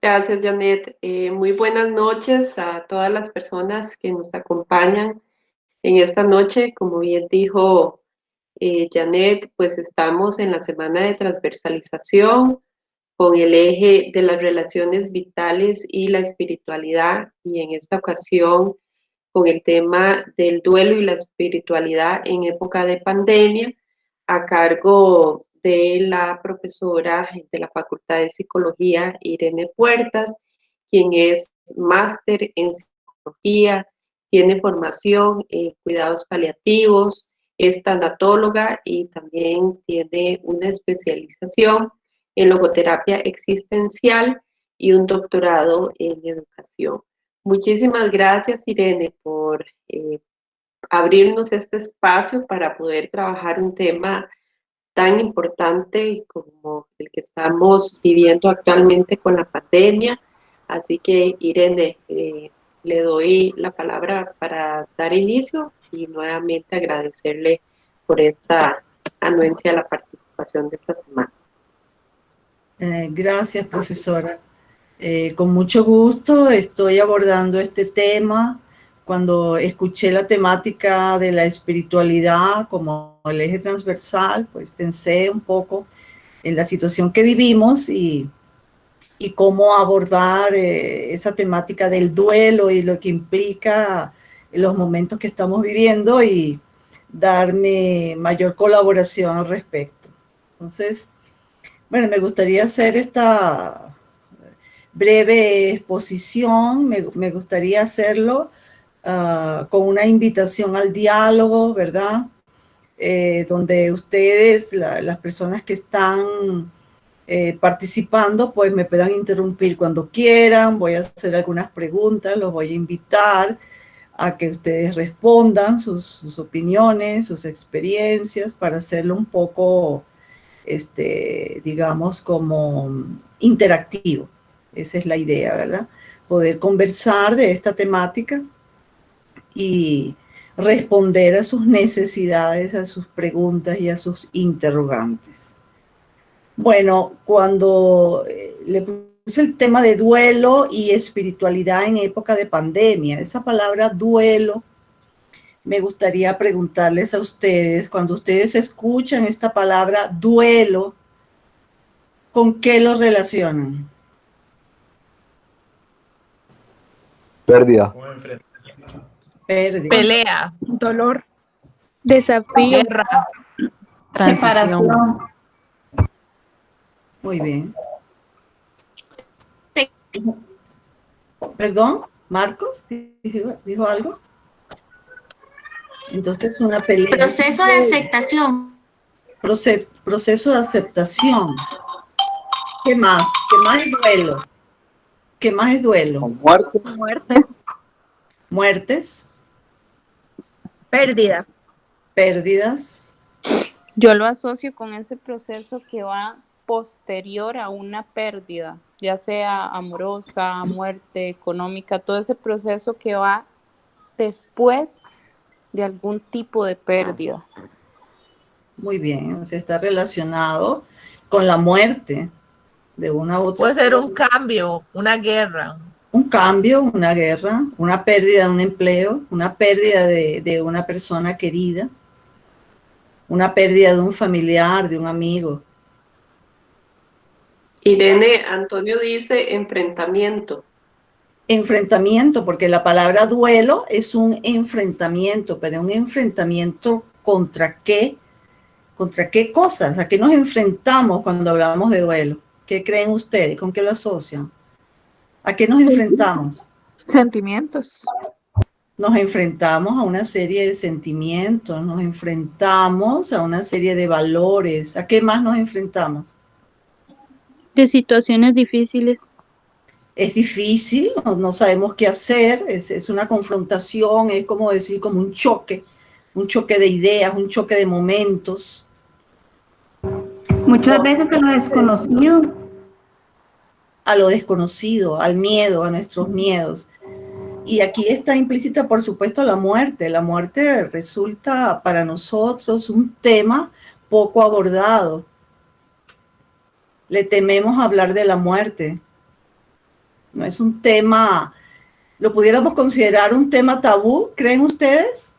Gracias, Janet. Muy buenas noches a todas las personas que nos acompañan en esta noche. Como bien dijo Janet, pues estamos en la semana de transversalización con el eje de las relaciones vitales y la espiritualidad, y en esta ocasión con el tema del duelo y la espiritualidad en época de pandemia, a cargo de la profesora de la Facultad de Psicología, Irene Puertas, quien es máster en psicología, tiene formación en cuidados paliativos, es tanatóloga y también tiene una especialización en logoterapia existencial y un doctorado en educación. Muchísimas gracias, Irene, por abrirnos este espacio para poder trabajar un tema tan importante como el que estamos viviendo actualmente con la pandemia. Así que, Irene, le doy la palabra para dar inicio y nuevamente agradecerle por esta anuencia a la participación de esta semana. Gracias, profesora. Con mucho gusto estoy abordando este tema. Cuando escuché la temática de la espiritualidad como el eje transversal, pues pensé un poco en la situación que vivimos y cómo abordar esa temática del duelo y lo que implica en los momentos que estamos viviendo y darme mayor colaboración al respecto. Entonces, bueno, me gustaría hacer esta breve exposición, me gustaría hacerlo con una invitación al diálogo, ¿verdad? Donde ustedes, las personas que están participando, pues me puedan interrumpir cuando quieran, voy a hacer algunas preguntas, los voy a invitar a que ustedes respondan sus opiniones, sus experiencias, para hacerlo un poco, digamos, como interactivo. Esa es la idea, ¿verdad? Poder conversar de esta temática y responder a sus necesidades, a sus preguntas y a sus interrogantes. Bueno, cuando le puse el tema de duelo y espiritualidad en época de pandemia, esa palabra duelo, me gustaría preguntarles a ustedes, cuando ustedes escuchan esta palabra duelo, ¿con qué lo relacionan? Pérdida. Pérdida. Pelea. Dolor. Desafío. Guerra. Transición. Muy bien. ¿Perdón? ¿Marcos dijo algo? Entonces, una pelea. Proceso de aceptación. Proceso de aceptación. ¿Qué más? ¿Qué más es duelo? ¿Qué más es duelo? Muerte. Muerte. Muertes. Pérdida. Pérdidas. Yo lo asocio con ese proceso que va posterior a una pérdida, ya sea amorosa, muerte, económica, todo ese proceso que va después de algún tipo de pérdida. Muy bien, o sea, está relacionado con la muerte de una u otra. Puede ser un cambio, una guerra. Un cambio, una guerra, una pérdida de un empleo, una pérdida de una persona querida, una pérdida de un familiar, de un amigo. Irene, Antonio dice enfrentamiento. Enfrentamiento, porque la palabra duelo es un enfrentamiento, pero un enfrentamiento ¿contra qué? ¿Contra qué cosas? ¿A qué nos enfrentamos cuando hablamos de duelo? ¿Qué creen ustedes? ¿Con qué lo asocian? ¿A qué nos enfrentamos? Sentimientos. Nos enfrentamos a una serie de sentimientos, nos enfrentamos a una serie de valores. ¿A qué más nos enfrentamos? De situaciones difíciles. Es difícil, no sabemos qué hacer, es una confrontación, es como decir, como un choque de ideas, un choque de momentos. Muchas veces a lo desconocido. A lo desconocido, al miedo, a nuestros miedos. Y aquí está implícita, por supuesto, la muerte. La muerte resulta para nosotros un tema poco abordado. Le tememos hablar de la muerte. No es un tema, ¿lo pudiéramos considerar un tema tabú, creen ustedes?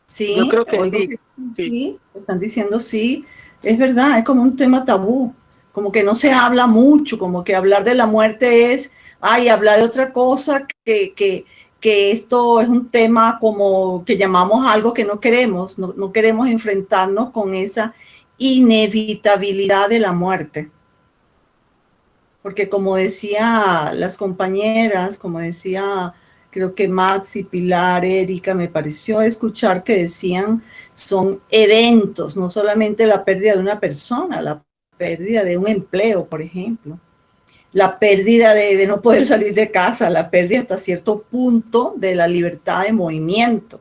Sí, Yo creo que oigo sí. que Sí. sí, están diciendo sí, es verdad, es como un tema tabú, como que no se habla mucho, como que hablar de la muerte es, ay, hablar de otra cosa, que esto es un tema como que llamamos algo que no queremos, no queremos enfrentarnos con esa inevitabilidad de la muerte. Porque como decía las compañeras, como decía, creo que Maxi, Pilar, Erika, me pareció escuchar que decían, son eventos, no solamente la pérdida de una persona, la pérdida de un empleo, por ejemplo, la pérdida de no poder salir de casa, la pérdida hasta cierto punto de la libertad de movimiento,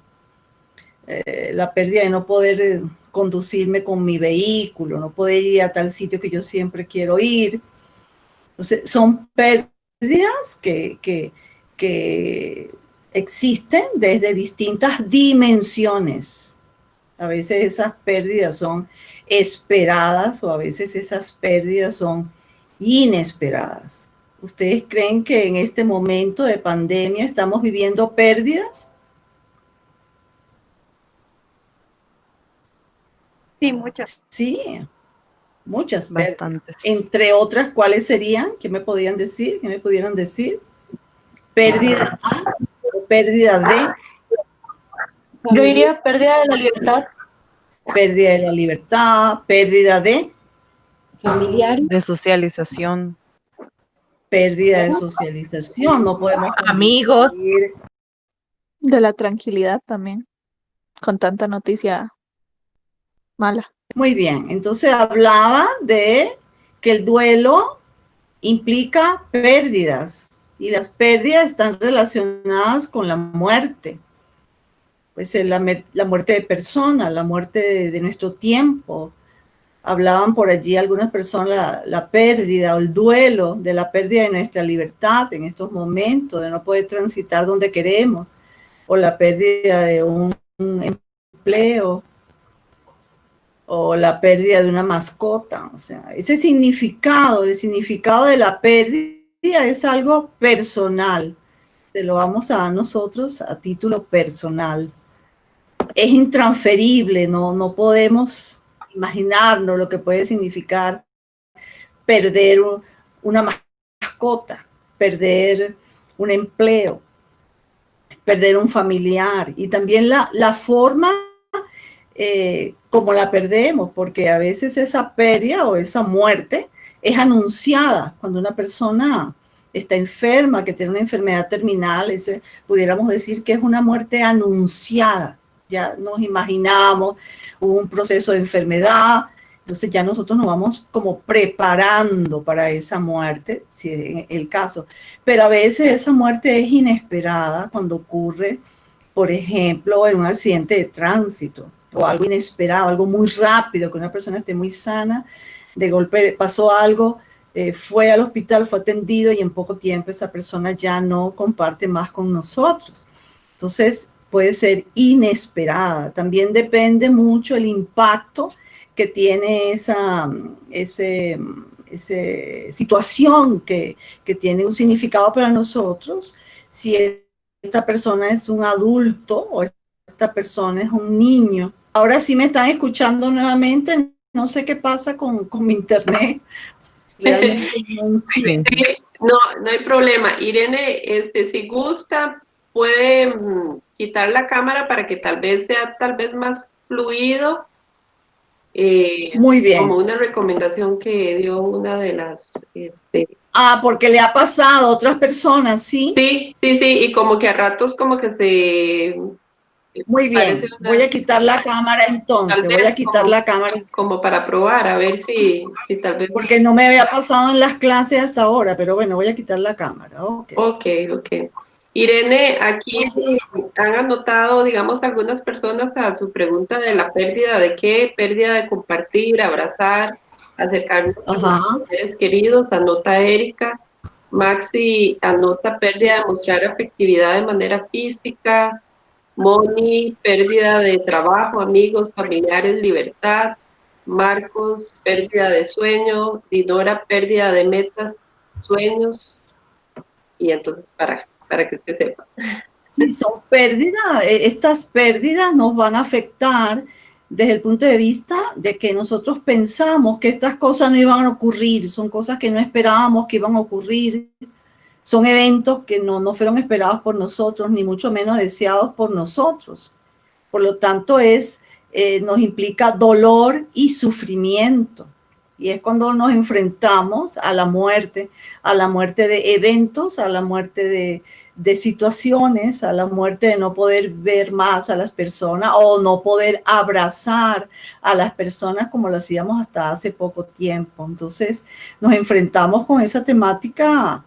la pérdida de no poder conducirme con mi vehículo, no poder ir a tal sitio que yo siempre quiero ir. Entonces, son pérdidas que existen desde distintas dimensiones. A veces esas pérdidas son esperadas o a veces esas pérdidas son inesperadas. ¿Ustedes creen que en este momento de pandemia estamos viviendo pérdidas? Sí, muchas. Sí, muchas pérdidas. Bastantes. Entre otras, ¿cuáles serían? ¿Qué me podían decir? ¿Qué me pudieran decir? Pérdida A, pérdida de, Yo diría pérdida de la libertad. pérdida de la libertad, pérdida de, Familiares. De socialización. pérdida de socialización. No podemos Amigos. convivir. De la tranquilidad también, con tanta noticia mala. Muy bien, entonces hablaba de que el duelo implica pérdidas y las pérdidas están relacionadas con la muerte. Pues la muerte de personas, la muerte de nuestro tiempo. Hablaban por allí algunas personas la pérdida o el duelo de la pérdida de nuestra libertad en estos momentos, de no poder transitar donde queremos, o la pérdida de un empleo, o la pérdida de una mascota. O sea, ese significado, el significado de la pérdida es algo personal. Se lo vamos a dar nosotros a título personal. Es intransferible, no podemos imaginarnos lo que puede significar perder una mascota, perder un empleo, perder un familiar y también la forma como la perdemos, porque a veces esa pérdida o esa muerte es anunciada cuando una persona está enferma, que tiene una enfermedad terminal, pudiéramos decir que es una muerte anunciada. Ya nos imaginamos un proceso de enfermedad, entonces ya nosotros nos vamos como preparando para esa muerte, si es el caso. Pero a veces esa muerte es inesperada cuando ocurre, por ejemplo, en un accidente de tránsito o algo inesperado, algo muy rápido, que una persona esté muy sana, de golpe pasó algo, fue al hospital, fue atendido y en poco tiempo esa persona ya no comparte más con nosotros. Entonces, puede ser inesperada. También depende mucho el impacto que tiene esa situación que tiene un significado para nosotros. Si esta persona es un adulto o esta persona es un niño. Ahora sí me están escuchando nuevamente. No sé qué pasa con mi internet. Realmente no entiendo. Sí, no hay problema. Irene, si gusta, puede quitar la cámara para que tal vez sea más fluido. Muy bien. Como una recomendación que dio una de las... porque le ha pasado a otras personas, ¿sí? Sí, y como que a ratos como que se... Muy bien, voy a quitar la cámara entonces, voy a quitar la cámara. Como para probar, a ver si tal vez... Porque no me había pasado en las clases hasta ahora, pero bueno, voy a quitar la cámara. Ok. Irene, aquí han anotado, digamos, algunas personas a su pregunta de la pérdida de qué, pérdida de compartir, abrazar, acercarnos a los seres queridos, anota Erika. Maxi anota pérdida de mostrar afectividad de manera física. Moni, pérdida de trabajo, amigos, familiares, libertad. Marcos, pérdida de sueño, Dinora, pérdida de metas, sueños, y entonces para que usted sepa. Sí, son pérdidas. Estas pérdidas nos van a afectar desde el punto de vista de que nosotros pensamos que estas cosas no iban a ocurrir, son cosas que no esperábamos que iban a ocurrir, son eventos que no fueron esperados por nosotros, ni mucho menos deseados por nosotros. Por lo tanto, nos implica dolor y sufrimiento. Y es cuando nos enfrentamos a la muerte de eventos, a la muerte de situaciones, a la muerte de no poder ver más a las personas o no poder abrazar a las personas como lo hacíamos hasta hace poco tiempo. Entonces nos enfrentamos con esa temática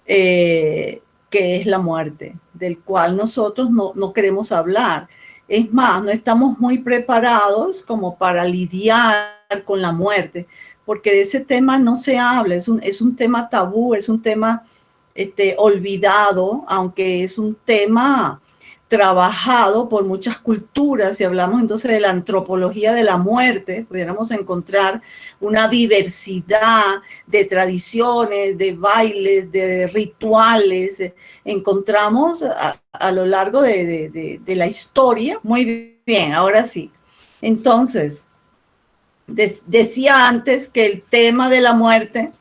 que es la muerte, del cual nosotros no queremos hablar. Es más, no estamos muy preparados como para lidiar con la muerte, porque de ese tema no se habla, es un tema tabú, es un tema olvidado, aunque es un tema trabajado por muchas culturas. Si hablamos entonces de la antropología de la muerte, pudiéramos encontrar una diversidad de tradiciones, de bailes, de rituales. Encontramos a lo largo de la historia. Muy bien, ahora sí. Entonces, decía antes que el tema de la muerte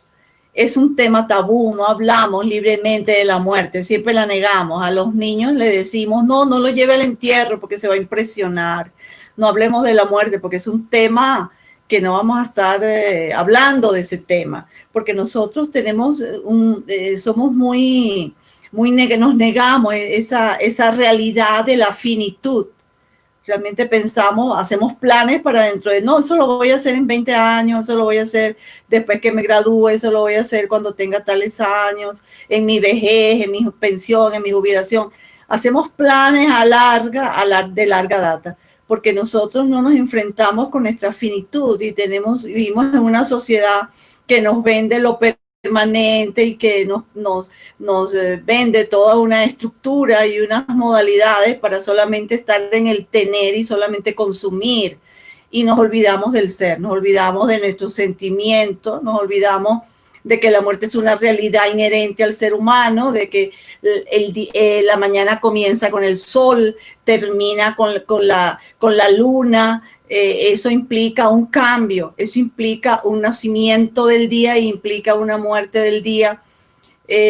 es un tema tabú, no hablamos libremente de la muerte, siempre la negamos. A los niños le decimos, no lo lleve al entierro porque se va a impresionar. No hablemos de la muerte porque es un tema que no vamos a estar hablando de ese tema, porque nosotros somos nos negamos esa realidad de la finitud. Realmente pensamos, hacemos planes para dentro no, eso lo voy a hacer en 20 años, eso lo voy a hacer después que me gradúe, eso lo voy a hacer cuando tenga tales años, en mi vejez, en mi pensión, en mi jubilación. Hacemos planes de larga data, porque nosotros no nos enfrentamos con nuestra finitud y vivimos en una sociedad que nos vende lo permanente y que nos vende toda una estructura y unas modalidades para solamente estar en el tener y solamente consumir, y nos olvidamos del ser, nos olvidamos de nuestros sentimientos, nos olvidamos de que la muerte es una realidad inherente al ser humano, de que la mañana comienza con el sol, termina con la luna. Eso implica un cambio, eso implica un nacimiento del día e implica una muerte del día.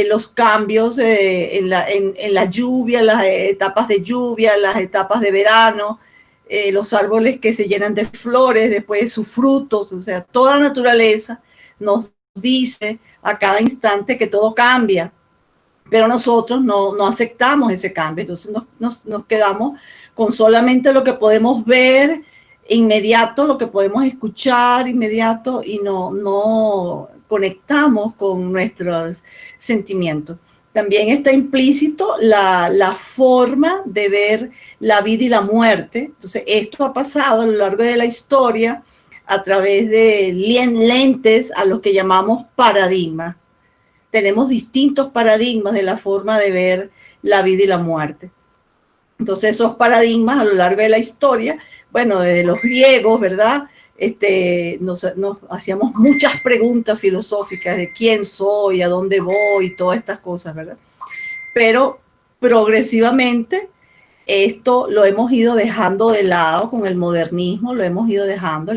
Los cambios en la lluvia, las etapas de lluvia, las etapas de verano, los árboles que se llenan de flores después de sus frutos. O sea, toda la naturaleza nos dice a cada instante que todo cambia, pero nosotros no aceptamos ese cambio. Entonces nos quedamos con solamente lo que podemos ver inmediato, lo que podemos escuchar inmediato, y no conectamos con nuestros sentimientos. También está implícito la forma de ver la vida y la muerte. Entonces, esto ha pasado a lo largo de la historia a través de lentes a los que llamamos paradigmas. Tenemos distintos paradigmas de la forma de ver la vida y la muerte. Entonces, esos paradigmas a lo largo de la historia, bueno, desde los griegos, ¿verdad? Nos hacíamos muchas preguntas filosóficas de quién soy, a dónde voy, todas estas cosas, ¿verdad? Pero progresivamente esto lo hemos ido dejando de lado con el modernismo, lo hemos ido dejando.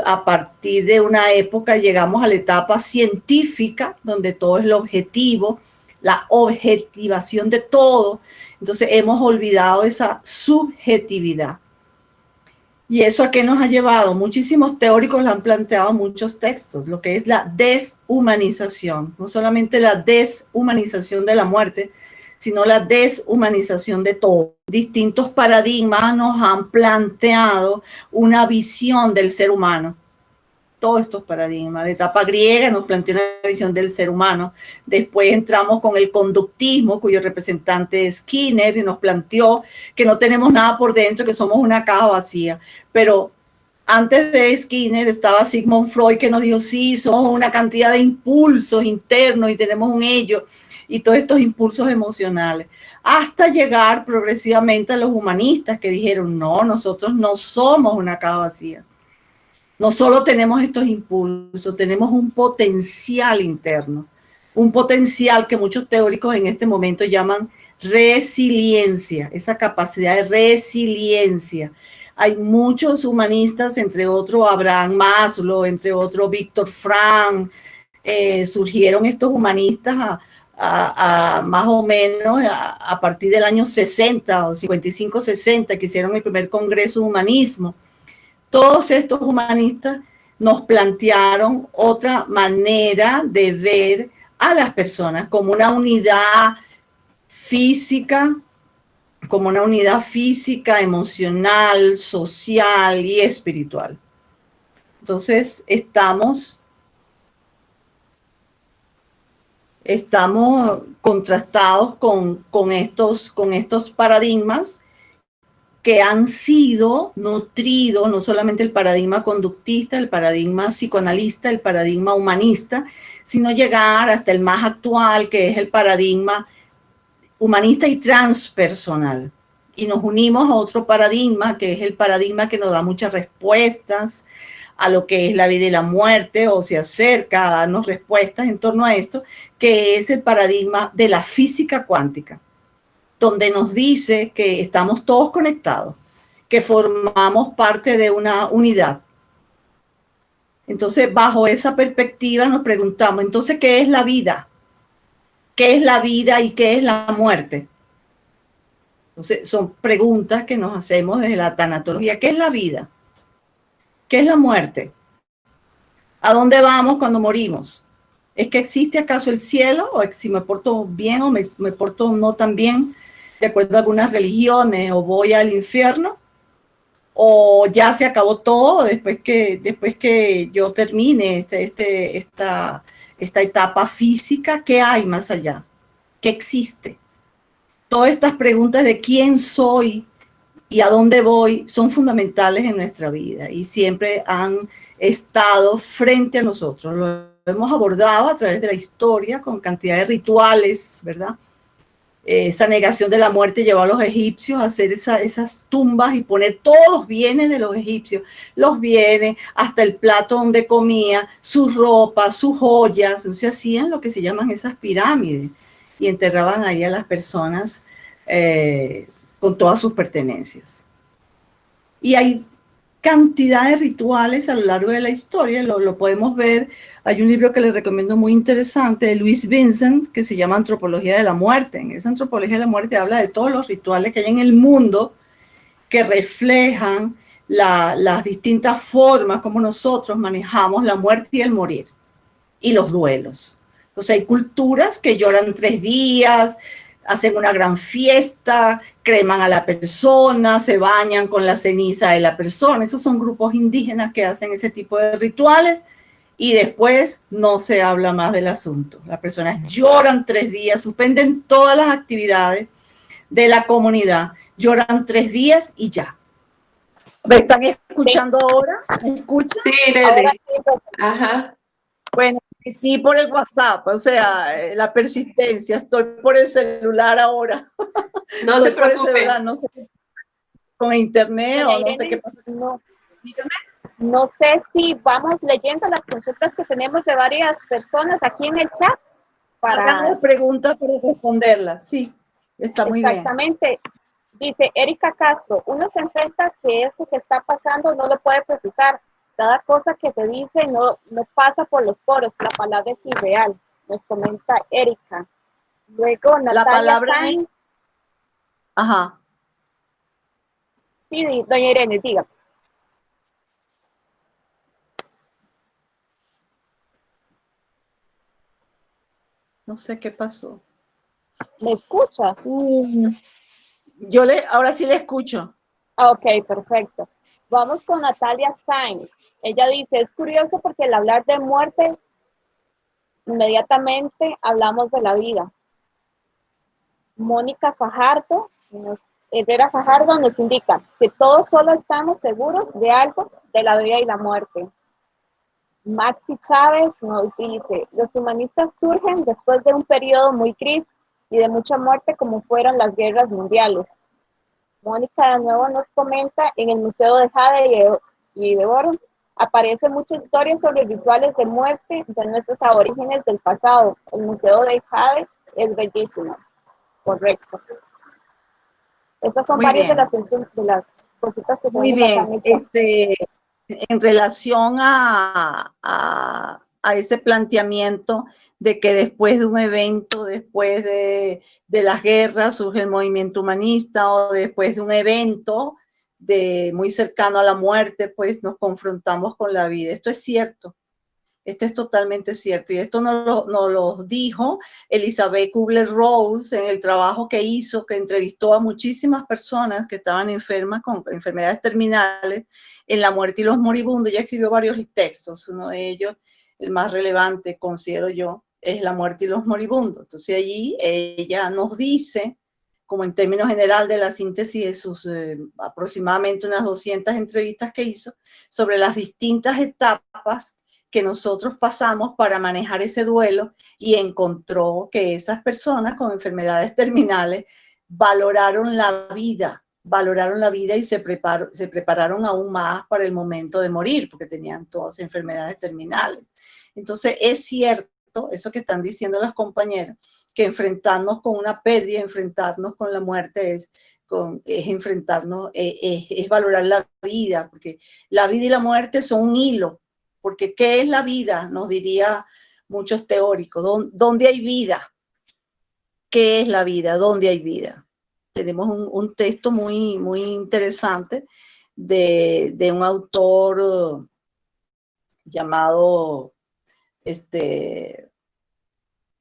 A partir de una época, llegamos a la etapa científica, donde todo es lo objetivo, la objetivación de todo. Entonces hemos olvidado esa subjetividad. ¿Y eso a qué nos ha llevado? Muchísimos teóricos lo han planteado en muchos textos, lo que es la deshumanización. No solamente la deshumanización de la muerte, sino la deshumanización de todo. Distintos paradigmas nos han planteado una visión del ser humano. Todos estos paradigmas. La etapa griega nos planteó una visión del ser humano. Después entramos con el conductismo, cuyo representante es Skinner, y nos planteó que no tenemos nada por dentro, que somos una caja vacía. Pero antes de Skinner estaba Sigmund Freud, que nos dijo, sí, somos una cantidad de impulsos internos y tenemos un ello, y todos estos impulsos emocionales. hasta llegar progresivamente a los humanistas que dijeron, no, nosotros no somos una caja vacía. No solo tenemos estos impulsos, tenemos un potencial interno, un potencial que muchos teóricos en este momento llaman resiliencia, esa capacidad de resiliencia. Hay muchos humanistas, entre otros Abraham Maslow, entre otros Viktor Frankl, surgieron estos humanistas a más o menos a partir del año 60 o 55-60, que hicieron el primer congreso de humanismo. Todos estos humanistas nos plantearon otra manera de ver a las personas como una unidad física, emocional, social y espiritual. Entonces, estamos contrastados con estos paradigmas que han sido nutridos, no solamente el paradigma conductista, el paradigma psicoanalista, el paradigma humanista, sino llegar hasta el más actual, que es el paradigma humanista y transpersonal. Y nos unimos a otro paradigma, que es el paradigma que nos da muchas respuestas a lo que es la vida y la muerte, o se acerca a darnos respuestas en torno a esto, que es el paradigma de la física cuántica, donde nos dice que estamos todos conectados, que formamos parte de una unidad. Entonces, bajo esa perspectiva nos preguntamos, entonces, ¿qué es la vida? ¿Qué es la vida y qué es la muerte? Entonces, son preguntas que nos hacemos desde la tanatología. ¿Qué es la vida? ¿Qué es la muerte? ¿A dónde vamos cuando morimos? ¿Es que existe acaso el cielo? ¿O si me porto bien o me porto no tan bien, de acuerdo a algunas religiones, o voy al infierno? ¿O ya se acabó todo después que yo termine esta etapa física? ¿Qué hay más allá? ¿Qué existe? Todas estas preguntas de quién soy y a dónde voy son fundamentales en nuestra vida y siempre han estado frente a nosotros. Lo hemos abordado a través de la historia con cantidad de rituales, ¿verdad? Esa negación de la muerte llevó a los egipcios a hacer esas tumbas y poner todos los bienes de los egipcios, los bienes, hasta el plato donde comía, sus ropas, sus joyas. Entonces hacían lo que se llaman esas pirámides y enterraban ahí a las personas con todas sus pertenencias. Y hay cantidad de rituales a lo largo de la historia, lo podemos ver. Hay un libro que les recomiendo muy interesante de Louis Vincent que se llama Antropología de la Muerte. En esa Antropología de la Muerte habla de todos los rituales que hay en el mundo que reflejan las distintas formas como nosotros manejamos la muerte y el morir y los duelos. Entonces hay culturas que lloran 3 días, hacen una gran fiesta, creman a la persona, se bañan con la ceniza de la persona. Esos son grupos indígenas que hacen ese tipo de rituales y después no se habla más del asunto. Las personas lloran 3 días, suspenden todas las actividades de la comunidad, lloran 3 días y ya. ¿Me están escuchando ahora? ¿Me escuchan? Sí, Nene. Ajá. Bueno, y por el WhatsApp, o sea, la persistencia, estoy por el celular ahora. No se preocupe. Celular, no sé, con internet o no sé qué pasa. No, no sé si vamos leyendo las consultas que tenemos de varias personas aquí en el chat. Hagan las preguntas para responderlas, sí, está muy bien. Exactamente. Dice Erika Castro, uno se enfrenta que esto que está pasando no lo puede procesar. Cada cosa que te dice no pasa por los poros, la palabra es irreal, nos comenta Erika. Luego Natalia la palabra Sainz. es... Ajá. Sí, doña Irene, diga. No sé qué pasó. ¿Me escucha? Ahora sí le escucho. Ok, perfecto. Vamos con Natalia Sainz. Ella dice, es curioso porque al hablar de muerte, inmediatamente hablamos de la vida. Mónica Fajardo, Herrera Fajardo nos indica que todos solo estamos seguros de algo, de la vida y la muerte. Maxi Chávez nos dice, los humanistas surgen después de un periodo muy gris y de mucha muerte como fueron las guerras mundiales. Mónica de nuevo nos comenta, en el Museo de Jade y de Oro aparece mucha historia sobre rituales de muerte de nuestros aborígenes del pasado. El Museo de Jade es bellísimo. Correcto. Estas son Muy varias bien. de las cositas que Muy tenemos acá, bien. En relación a ese planteamiento de que después de un evento, después de las guerras, surge el movimiento humanista, o después de un evento muy cercano a la muerte, pues nos confrontamos con la vida. Esto es cierto. Esto es totalmente cierto, y esto nos lo dijo Elizabeth Kubler-Ross en el trabajo que hizo, que entrevistó a muchísimas personas que estaban enfermas con enfermedades terminales en La muerte y los moribundos. Ella escribió varios textos, uno de ellos, el más relevante, considero yo, es La muerte y los moribundos. Entonces allí ella nos dice, como en términos general de la síntesis de sus aproximadamente unas 200 entrevistas que hizo, sobre las distintas etapas que nosotros pasamos para manejar ese duelo, y encontró que esas personas con enfermedades terminales valoraron la vida y se prepararon aún más para el momento de morir, porque tenían todas enfermedades terminales. Entonces es cierto eso que están diciendo las compañeras, que enfrentarnos con una pérdida, enfrentarnos con la muerte es enfrentarnos, es valorar la vida, porque la vida y la muerte son un hilo. Porque ¿qué es la vida? Nos diría muchos teóricos. ¿Dónde hay vida? ¿Qué es la vida? ¿Dónde hay vida? Tenemos un texto muy, muy interesante de un autor llamado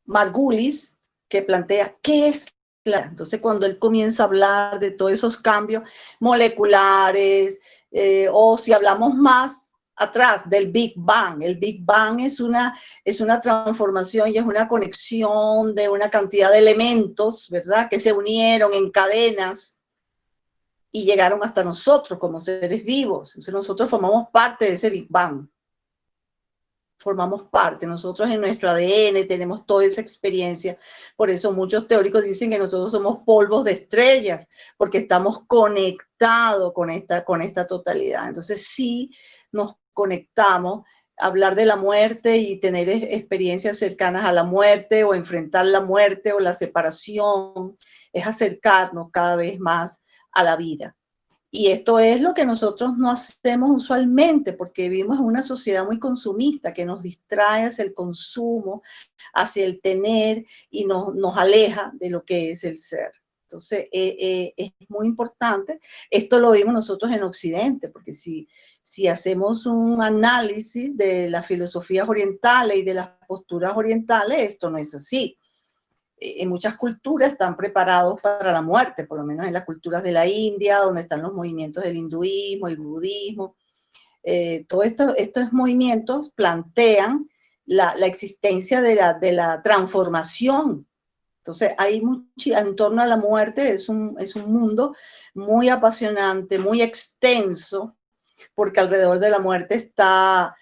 Margulis, que plantea ¿qué es la vida? Entonces, cuando él comienza a hablar de todos esos cambios moleculares, o si hablamos más atrás del Big Bang. El Big Bang es una transformación y es una conexión de una cantidad de elementos, ¿verdad?, que se unieron en cadenas y llegaron hasta nosotros como seres vivos. Entonces nosotros formamos parte de ese Big Bang. Formamos parte, nosotros en nuestro ADN tenemos toda esa experiencia. Por eso muchos teóricos dicen que nosotros somos polvos de estrellas, porque estamos conectados con esta totalidad. Entonces sí nos conectamos. Hablar de la muerte y tener experiencias cercanas a la muerte, o enfrentar la muerte o la separación, es acercarnos cada vez más a la vida. Y esto es lo que nosotros no hacemos usualmente, porque vivimos en una sociedad muy consumista que nos distrae hacia el consumo, hacia el tener, y nos aleja de lo que es el ser. Entonces, es muy importante. Esto lo vimos nosotros en Occidente, porque si hacemos un análisis de las filosofías orientales y de las posturas orientales, esto no es así. En muchas culturas están preparados para la muerte, por lo menos en las culturas de la India, donde están los movimientos del hinduismo, el budismo. Todos estos movimientos plantean la existencia de la transformación. Entonces, hay mucho en torno a la muerte, es un mundo muy apasionante, muy extenso, porque alrededor de la muerte está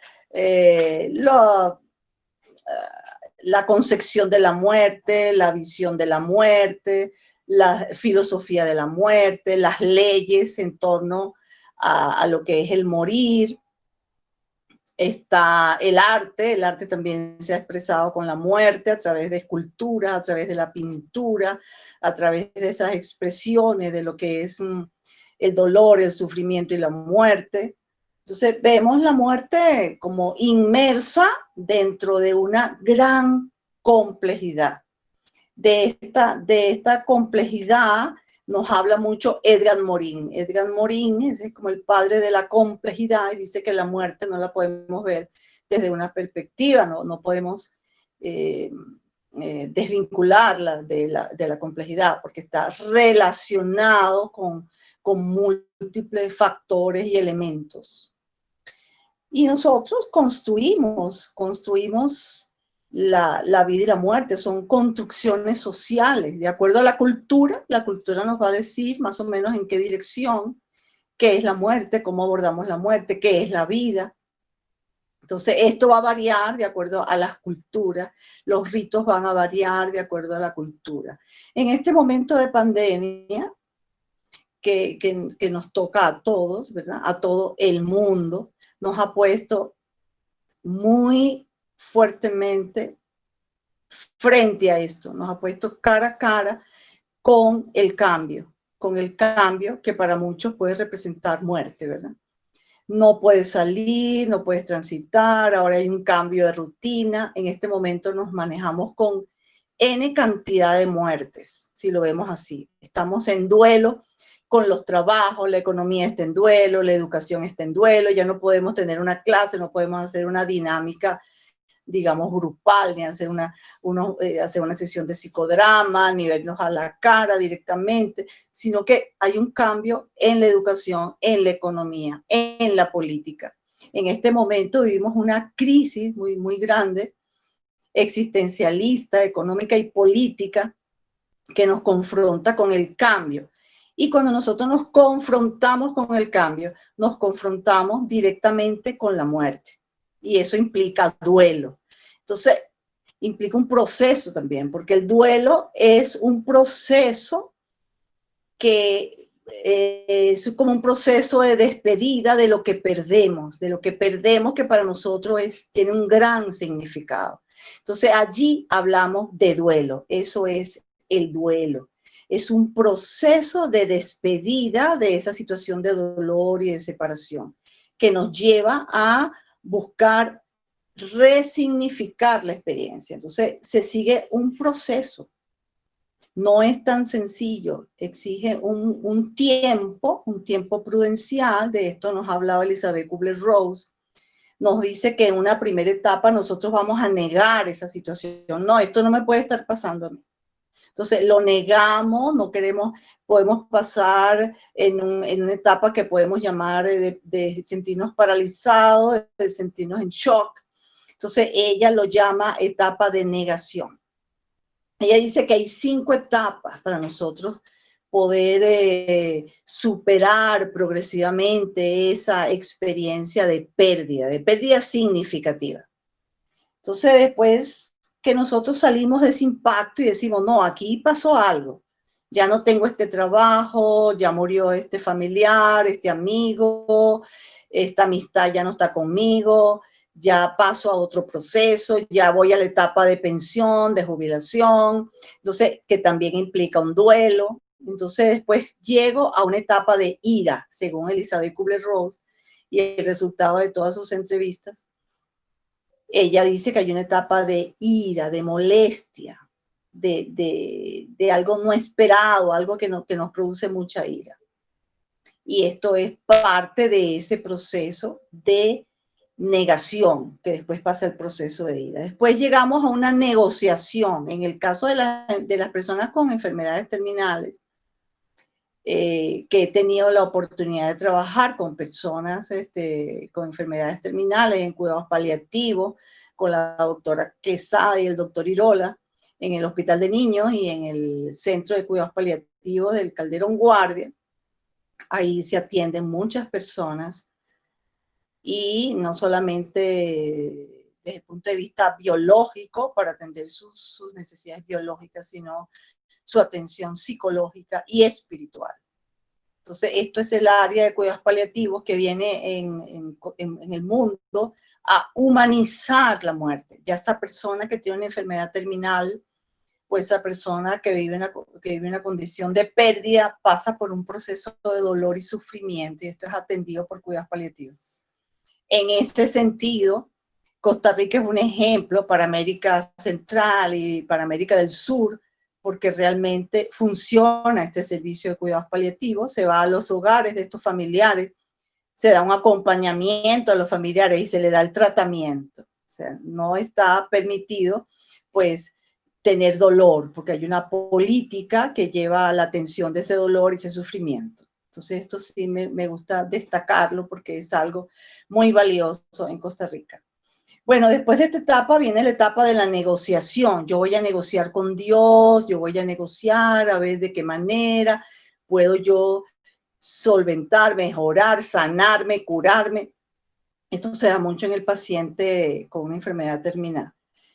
la concepción de la muerte, la visión de la muerte, la filosofía de la muerte, las leyes en torno a lo que es el morir. Está el arte también se ha expresado con la muerte a través de escultura, a través de la pintura, a través de esas expresiones de lo que es el dolor, el sufrimiento y la muerte. Entonces vemos la muerte como inmersa dentro de una gran complejidad. De esta complejidad nos habla mucho Edgar Morin. Edgar Morin es como el padre de la complejidad, y dice que la muerte no la podemos ver desde una perspectiva, no podemos desvincularla de la complejidad, porque está relacionado con múltiples factores y elementos. Y nosotros construimos la vida y la muerte, son construcciones sociales. De acuerdo a la cultura nos va a decir más o menos en qué dirección, qué es la muerte, cómo abordamos la muerte, qué es la vida. Entonces, esto va a variar de acuerdo a las culturas, los ritos van a variar de acuerdo a la cultura. En este momento de pandemia, que nos toca a todos, ¿verdad? A todo el mundo, nos ha puesto muy fuertemente frente a esto, nos ha puesto cara a cara con el cambio que para muchos puede representar muerte, ¿verdad? No puedes salir, no puedes transitar, ahora hay un cambio de rutina, en este momento nos manejamos con N cantidad de muertes, si lo vemos así. Estamos en duelo con los trabajos, la economía está en duelo, la educación está en duelo, ya no podemos tener una clase, no podemos hacer una dinámica, digamos, grupal, ni hacer hacer una sesión de psicodrama, ni vernos a la cara directamente, sino que hay un cambio en la educación, en la economía, en la política. En este momento vivimos una crisis muy, muy grande, existencialista, económica y política, que nos confronta con el cambio. Y cuando nosotros nos confrontamos con el cambio, nos confrontamos directamente con la muerte. Y eso implica duelo. Entonces, implica un proceso también, porque el duelo es un proceso que es como un proceso de despedida de lo que perdemos, que para nosotros tiene un gran significado. Entonces, allí hablamos de duelo, eso es el duelo. Es un proceso de despedida de esa situación de dolor y de separación, que nos lleva a buscar resignificar la experiencia. Entonces, se sigue un proceso. No es tan sencillo, exige un tiempo prudencial. De esto nos ha hablado Elizabeth Kubler-Ross. Nos dice que en una primera etapa nosotros vamos a negar esa situación. No, esto no me puede estar pasando a mí. Entonces lo negamos, no queremos, podemos pasar en una etapa que podemos llamar de sentirnos paralizados, de sentirnos en shock. Entonces ella lo llama etapa de negación. Ella dice que hay 5 etapas para nosotros poder superar progresivamente esa experiencia de pérdida significativa. Entonces después que nosotros salimos de ese impacto y decimos, no, aquí pasó algo, ya no tengo este trabajo, ya murió este familiar, este amigo, esta amistad ya no está conmigo, ya paso a otro proceso, ya voy a la etapa de pensión, de jubilación, entonces que también implica un duelo. Entonces después llego a una etapa de ira, según Elizabeth Kubler-Ross, y el resultado de todas sus entrevistas. Ella dice que hay una etapa de ira, de molestia, de algo no esperado, algo que nos produce mucha ira. Y esto es parte de ese proceso de negación, que después pasa el proceso de ira. Después llegamos a una negociación. En el caso de las personas con enfermedades terminales, que he tenido la oportunidad de trabajar con personas con enfermedades terminales en cuidados paliativos, con la doctora Quesada y el doctor Irola, en el Hospital de Niños y en el Centro de Cuidados Paliativos del Calderón Guardia. Ahí se atienden muchas personas y no solamente desde el punto de vista biológico para atender sus necesidades biológicas, sino su atención psicológica y espiritual. Entonces, esto es el área de cuidados paliativos que viene en el mundo a humanizar la muerte. Ya esa persona que tiene una enfermedad terminal, o esa persona que vive una condición de pérdida, pasa por un proceso de dolor y sufrimiento, y esto es atendido por cuidados paliativos. En ese sentido, Costa Rica es un ejemplo para América Central y para América del Sur, porque realmente funciona este servicio de cuidados paliativos, se va a los hogares de estos familiares, se da un acompañamiento a los familiares y se le da el tratamiento. O sea, no está permitido, pues, tener dolor, porque hay una política que lleva a la atención de ese dolor y ese sufrimiento. Entonces, esto sí me gusta destacarlo porque es algo muy valioso en Costa Rica. Bueno, después de esta etapa viene la etapa de la negociación. Yo voy a negociar con Dios, yo voy a negociar a ver de qué manera puedo yo solventar, mejorar, sanarme, curarme. Esto se da mucho en el paciente con una enfermedad terminal.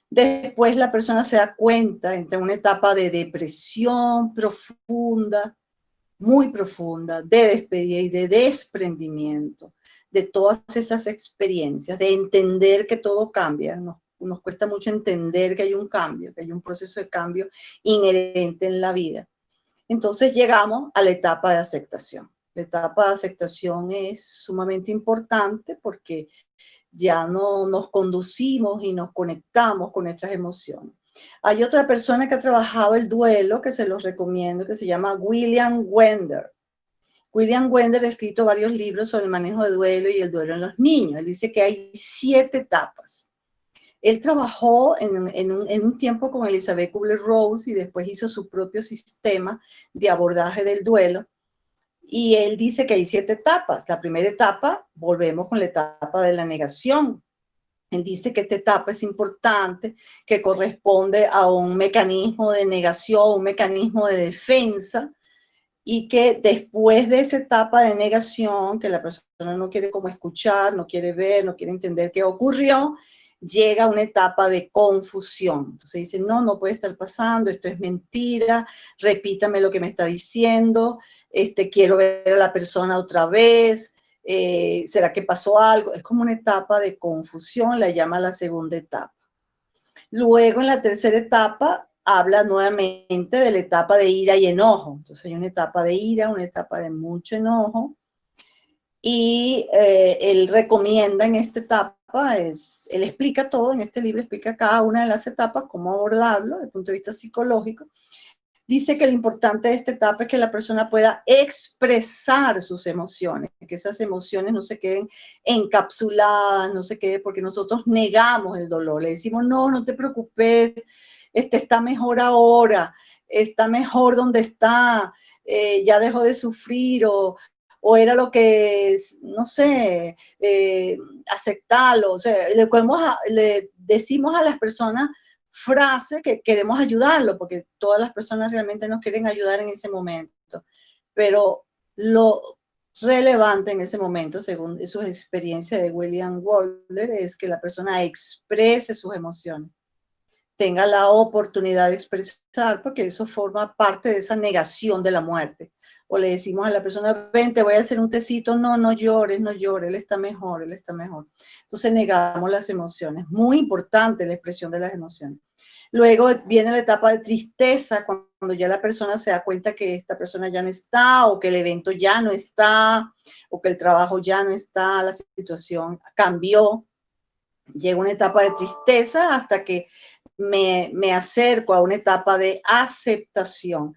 Después la persona se da cuenta, entra en una etapa de depresión profunda, muy profunda, de despedida y de desprendimiento de todas esas experiencias, de entender que todo cambia. Nos cuesta mucho entender que hay un cambio, que hay un proceso de cambio inherente en la vida. Entonces llegamos a la etapa de aceptación. La etapa de aceptación es sumamente importante porque ya no nos conducimos y nos conectamos con nuestras emociones. Hay otra persona que ha trabajado el duelo, que se los recomiendo, que se llama William Wender. William Wender ha escrito varios libros sobre el manejo de duelo y el duelo en los niños. Él dice que hay 7 etapas. Él trabajó en un tiempo con Elizabeth Kubler-Ross y después hizo su propio sistema de abordaje del duelo. Y él dice que hay 7 etapas. La primera etapa, volvemos con la etapa de la negación. Él dice que esta etapa es importante, que corresponde a un mecanismo de negación, un mecanismo de defensa, y que después de esa etapa de negación, que la persona no quiere como escuchar, no quiere ver, no quiere entender qué ocurrió, llega una etapa de confusión. Entonces dice, no, no puede estar pasando, esto es mentira, repítame lo que me está diciendo, quiero ver a la persona otra vez, ¿será que pasó algo? Es como una etapa de confusión, la llama la segunda etapa. Luego, en la tercera etapa, habla nuevamente de la etapa de ira y enojo. Entonces hay una etapa de ira, una etapa de mucho enojo, y él recomienda en esta etapa, él explica todo, en este libro explica cada una de las etapas, cómo abordarlo desde el punto de vista psicológico. Dice que lo importante de esta etapa es que la persona pueda expresar sus emociones, que esas emociones no se queden encapsuladas, no se quede porque nosotros negamos el dolor, le decimos, no, no te preocupes, está mejor ahora, está mejor donde está, ya dejó de sufrir, o era lo que, no sé, aceptarlo. O sea, le decimos a las personas frases que queremos ayudarlo, porque todas las personas realmente nos quieren ayudar en ese momento. Pero lo relevante en ese momento, según sus experiencias de William Wonder, es que la persona exprese sus emociones, tenga la oportunidad de expresar, porque eso forma parte de esa negación de la muerte. O le decimos a la persona, ven, te voy a hacer un tecito, no, no llores, no llores, él está mejor, él está mejor. Entonces negamos las emociones. Muy importante la expresión de las emociones. Luego viene la etapa de tristeza, cuando ya la persona se da cuenta que esta persona ya no está, o que el evento ya no está, o que el trabajo ya no está, la situación cambió. Llega una etapa de tristeza hasta que me acerco a una etapa de aceptación.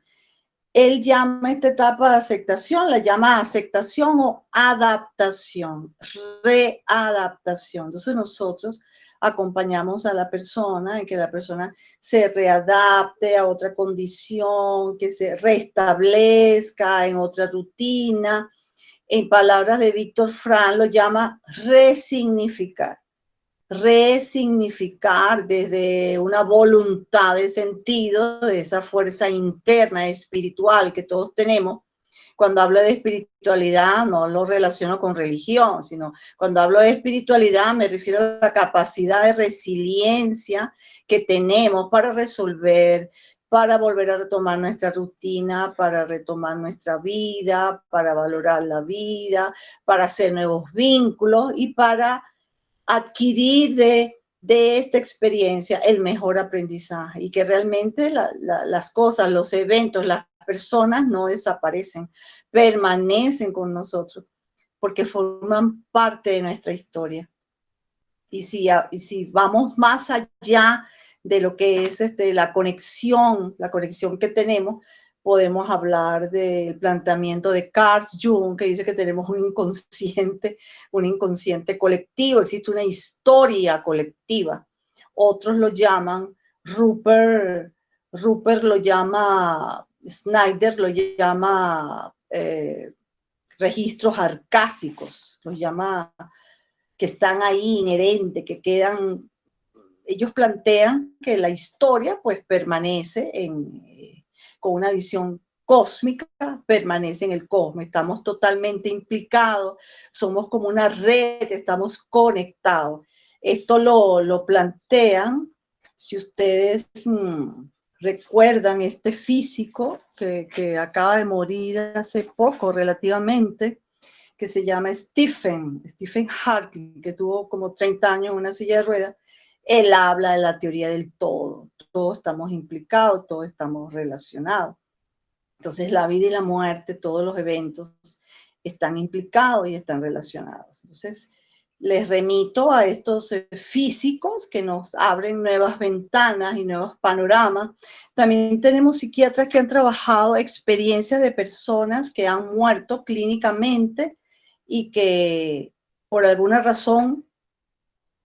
Él llama esta etapa de aceptación, la llama aceptación o adaptación, readaptación. Entonces nosotros acompañamos a la persona en que la persona se readapte a otra condición, que se restablezca en otra rutina. En palabras de Víctor Frank lo llama resignificar. Resignificar desde una voluntad de sentido, de esa fuerza interna espiritual que todos tenemos. Cuando hablo de espiritualidad no lo relaciono con religión, sino cuando hablo de espiritualidad me refiero a la capacidad de resiliencia que tenemos para resolver, para volver a retomar nuestra rutina, para retomar nuestra vida, para valorar la vida, para hacer nuevos vínculos y para adquirir de esta experiencia el mejor aprendizaje, y que realmente las cosas, los eventos, las personas no desaparecen, permanecen con nosotros porque forman parte de nuestra historia. Y si vamos más allá de lo que es la conexión que tenemos, podemos hablar del planteamiento de Carl Jung, que dice que tenemos un inconsciente colectivo, existe una historia colectiva. Otros lo llaman, Rupert lo llama, Snyder lo llama registros arcásicos, los llama que están ahí inherentes, que quedan. Ellos plantean que la historia pues permanece con una visión cósmica permanece en el cosmos, estamos totalmente implicados, somos como una red, estamos conectados. Esto lo plantean, si ustedes recuerdan, este físico que acaba de morir hace poco relativamente, que se llama Stephen Hawking, que tuvo como 30 años en una silla de ruedas. Él habla de la teoría del todo, todos estamos implicados, todos estamos relacionados. Entonces la vida y la muerte, todos los eventos están implicados y están relacionados. Entonces les remito a estos físicos que nos abren nuevas ventanas y nuevos panoramas. También tenemos psiquiatras que han trabajado experiencias de personas que han muerto clínicamente y que por alguna razón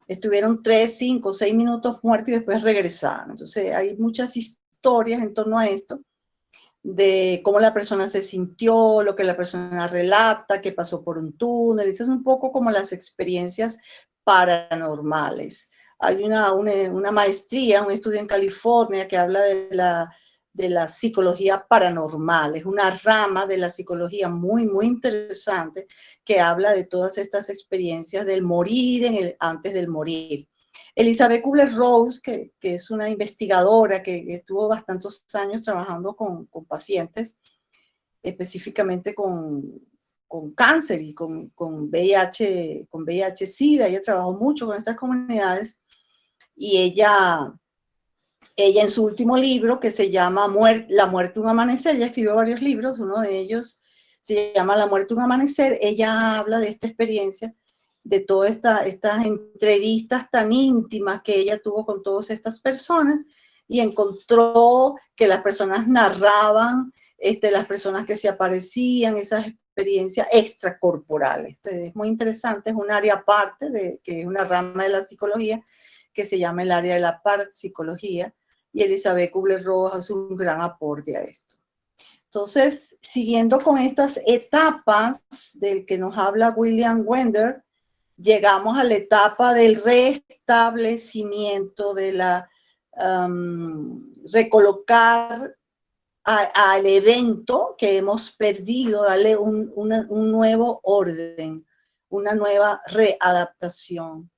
estuvieron 3, 5, 6 minutos muertos y después regresaron. Entonces hay muchas historias en torno a esto, de cómo la persona se sintió, lo que la persona relata, que pasó por un túnel. Eso es un poco como las experiencias paranormales. Hay una maestría, un estudio en California que habla de la psicología paranormal. Es una rama de la psicología muy, muy interesante que habla de todas estas experiencias del morir antes del morir. Elizabeth Kubler-Ross, que es una investigadora que estuvo bastantes años trabajando con pacientes, específicamente con cáncer y con VIH-Sida. Ella trabajó mucho con estas comunidades y ella en su último libro, que se llama La muerte un amanecer, ella escribió varios libros, uno de ellos se llama La muerte un amanecer. Ella habla de esta experiencia, de todas estas entrevistas tan íntimas que ella tuvo con todas estas personas, y encontró que las personas narraban, las personas que se aparecían, esas experiencias extracorporales. Entonces, es muy interesante, es un área aparte, que es una rama de la psicología, que se llama el área de la parapsicología, y Elizabeth Kubler-Ross hace un gran aporte a esto. Entonces, siguiendo con estas etapas del que nos habla William Wendell, llegamos a la etapa del restablecimiento, de la recolocar al evento que hemos perdido, darle un nuevo orden, una nueva readaptación,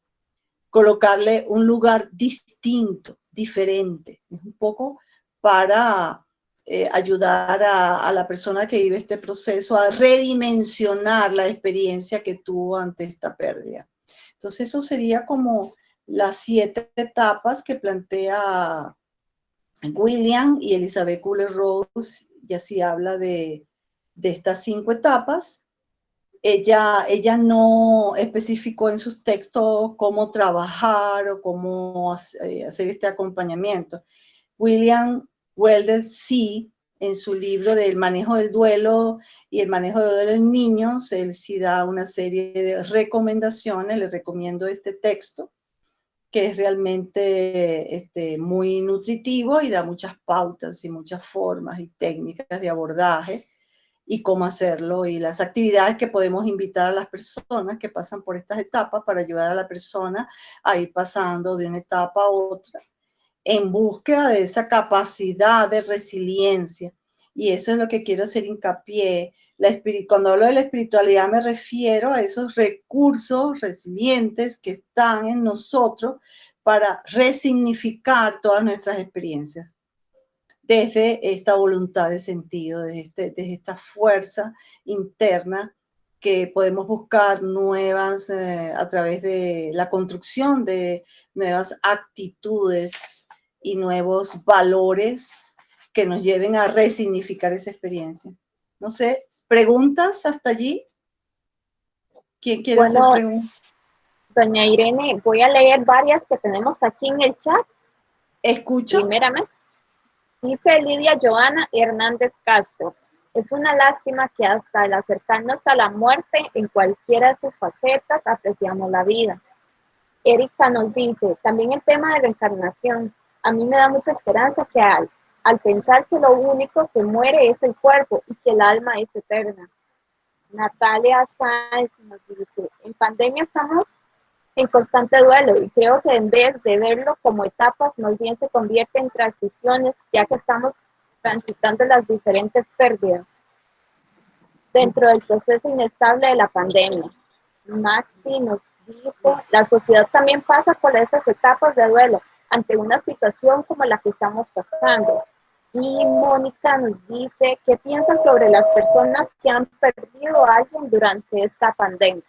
colocarle un lugar distinto, diferente. Es un poco para ayudar a la persona que vive este proceso a redimensionar la experiencia que tuvo ante esta pérdida. Entonces, eso sería como las 7 etapas que plantea William y Elizabeth Kubler-Ross, y así habla de estas 5 etapas. Ella no especificó en sus textos cómo trabajar o cómo hacer este acompañamiento. William Wendell sí, en su libro del manejo del duelo y el manejo del duelo en niños, él sí da una serie de recomendaciones. Les recomiendo este texto, que es realmente muy nutritivo y da muchas pautas y muchas formas y técnicas de abordaje y cómo hacerlo, y las actividades que podemos invitar a las personas que pasan por estas etapas para ayudar a la persona a ir pasando de una etapa a otra en búsqueda de esa capacidad de resiliencia. Y eso es lo que quiero hacer hincapié. Cuando hablo de la espiritualidad me refiero a esos recursos resilientes que están en nosotros para resignificar todas nuestras experiencias, desde esta voluntad de sentido, desde esta fuerza interna que podemos buscar nuevas, a través de la construcción de nuevas actitudes y nuevos valores que nos lleven a resignificar esa experiencia. No sé, ¿preguntas hasta allí? ¿Quién quiere hacer preguntas? Doña Irene, voy a leer varias que tenemos aquí en el chat. Escucho. Primeramente, dice Lidia Joana Hernández Castro: es una lástima que hasta el acercarnos a la muerte, en cualquiera de sus facetas, apreciamos la vida. Erika nos dice, también el tema de reencarnación. A mí me da mucha esperanza que al pensar que lo único que muere es el cuerpo y que el alma es eterna. Natalia Sáenz nos dice, en pandemia estamos en constante duelo y creo que en vez de verlo como etapas, más bien se convierte en transiciones, ya que estamos transitando las diferentes pérdidas dentro del proceso inestable de la pandemia. Maxi nos dice, la sociedad también pasa por esas etapas de duelo ante una situación como la que estamos pasando. Y Mónica nos dice, ¿qué piensas sobre las personas que han perdido a alguien durante esta pandemia?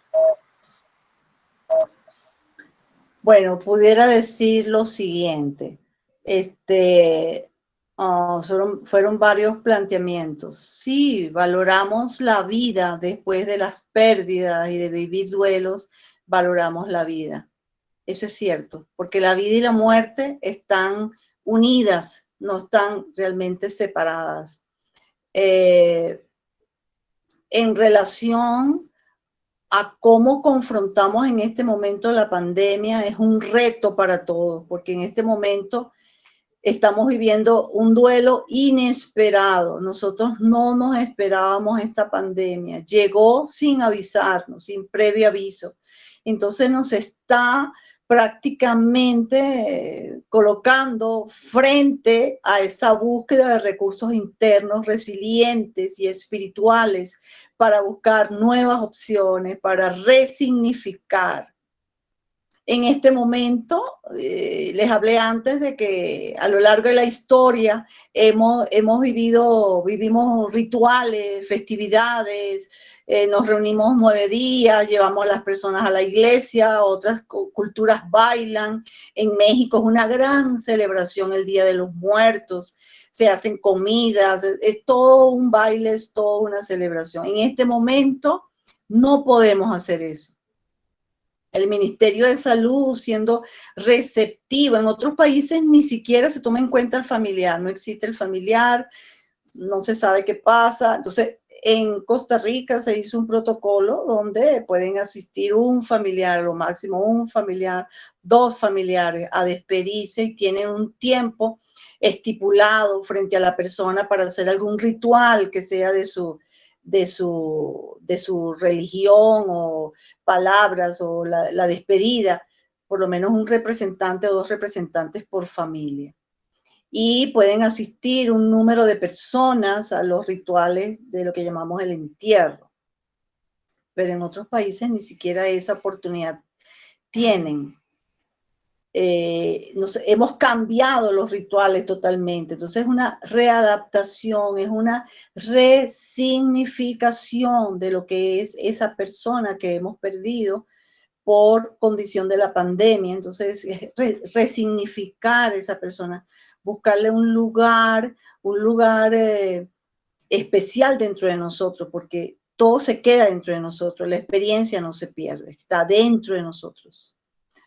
Bueno, pudiera decir lo siguiente. Fueron varios planteamientos. Sí, valoramos la vida después de las pérdidas y de vivir duelos, valoramos la vida. Eso es cierto, porque la vida y la muerte están unidas, no están realmente separadas. En relación a cómo confrontamos en este momento la pandemia, es un reto para todos, porque en este momento estamos viviendo un duelo inesperado. Nosotros no nos esperábamos esta pandemia. Llegó sin avisarnos, sin previo aviso. Entonces nos está prácticamente colocando frente a esa búsqueda de recursos internos resilientes y espirituales para buscar nuevas opciones, para resignificar. En este momento, les hablé antes de que a lo largo de la historia vivimos rituales, festividades, nos reunimos 9 días, llevamos a las personas a la iglesia, otras culturas bailan. En México es una gran celebración el Día de los Muertos, se hacen comidas, es todo un baile, es toda una celebración. En este momento no podemos hacer eso. El Ministerio de Salud siendo receptivo. En otros países ni siquiera se toma en cuenta el familiar, no existe el familiar, no se sabe qué pasa. Entonces, en Costa Rica se hizo un protocolo donde pueden asistir un familiar, lo máximo un familiar, 2 familiares a despedirse y tienen un tiempo estipulado frente a la persona para hacer algún ritual que sea de su religión o palabras o la despedida, por lo menos un representante o 2 representantes por familia. Y pueden asistir un número de personas a los rituales de lo que llamamos el entierro. Pero en otros países ni siquiera esa oportunidad tienen. Hemos cambiado los rituales totalmente, entonces es una readaptación, es una resignificación de lo que es esa persona que hemos perdido por condición de la pandemia. Entonces es resignificar a esa persona, buscarle un lugar especial dentro de nosotros, porque todo se queda dentro de nosotros, la experiencia no se pierde, está dentro de nosotros,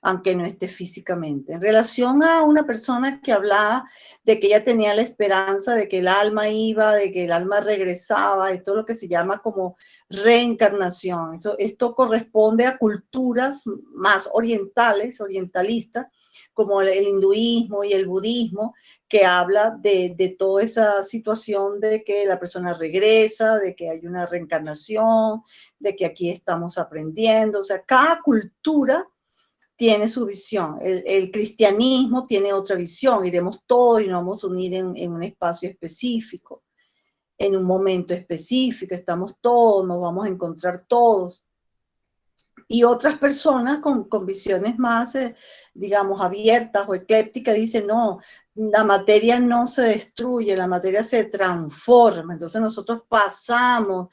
aunque no esté físicamente. En relación a una persona que hablaba de que ella tenía la esperanza de que el alma iba, de que el alma regresaba, esto es lo que se llama como reencarnación. Esto corresponde a culturas más orientalistas, como el hinduismo y el budismo, que habla de toda esa situación de que la persona regresa, de que hay una reencarnación, de que aquí estamos aprendiendo. O sea, cada cultura tiene su visión. El cristianismo tiene otra visión. Iremos todos y nos vamos a unir en un espacio específico, en un momento específico. Estamos todos, nos vamos a encontrar todos. Y otras personas con visiones más, digamos, abiertas o eclépticas dicen, no, la materia no se destruye, la materia se transforma. Entonces nosotros pasamos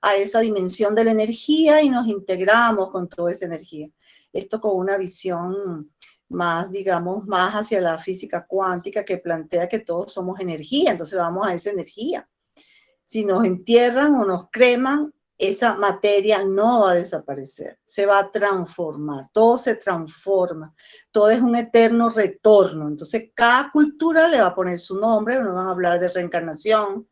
a esa dimensión de la energía y nos integramos con toda esa energía. Esto con una visión más, digamos, más hacia la física cuántica, que plantea que todos somos energía, entonces vamos a esa energía. Si nos entierran o nos creman, esa materia no va a desaparecer, se va a transformar, todo se transforma, todo es un eterno retorno. Entonces cada cultura le va a poner su nombre, uno van a hablar de reencarnación,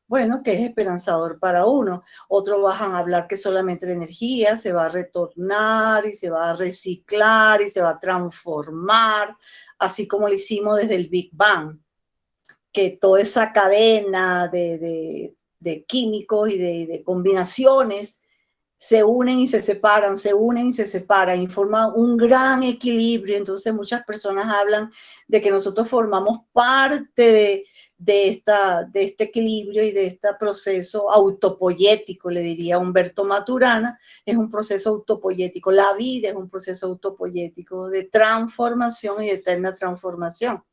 bueno, que es esperanzador para uno. Otros van a hablar que solamente la energía se va a retornar y se va a reciclar y se va a transformar, así como lo hicimos desde el Big Bang, que toda esa cadena de químicos y de combinaciones se unen y se separan, se unen y se separan y forman un gran equilibrio. Entonces muchas personas hablan de que nosotros formamos parte de este equilibrio y de este proceso autopoyético, le diría Humberto Maturana, es un proceso autopoyético. La vida es un proceso autopoyético de transformación y de eterna transformación.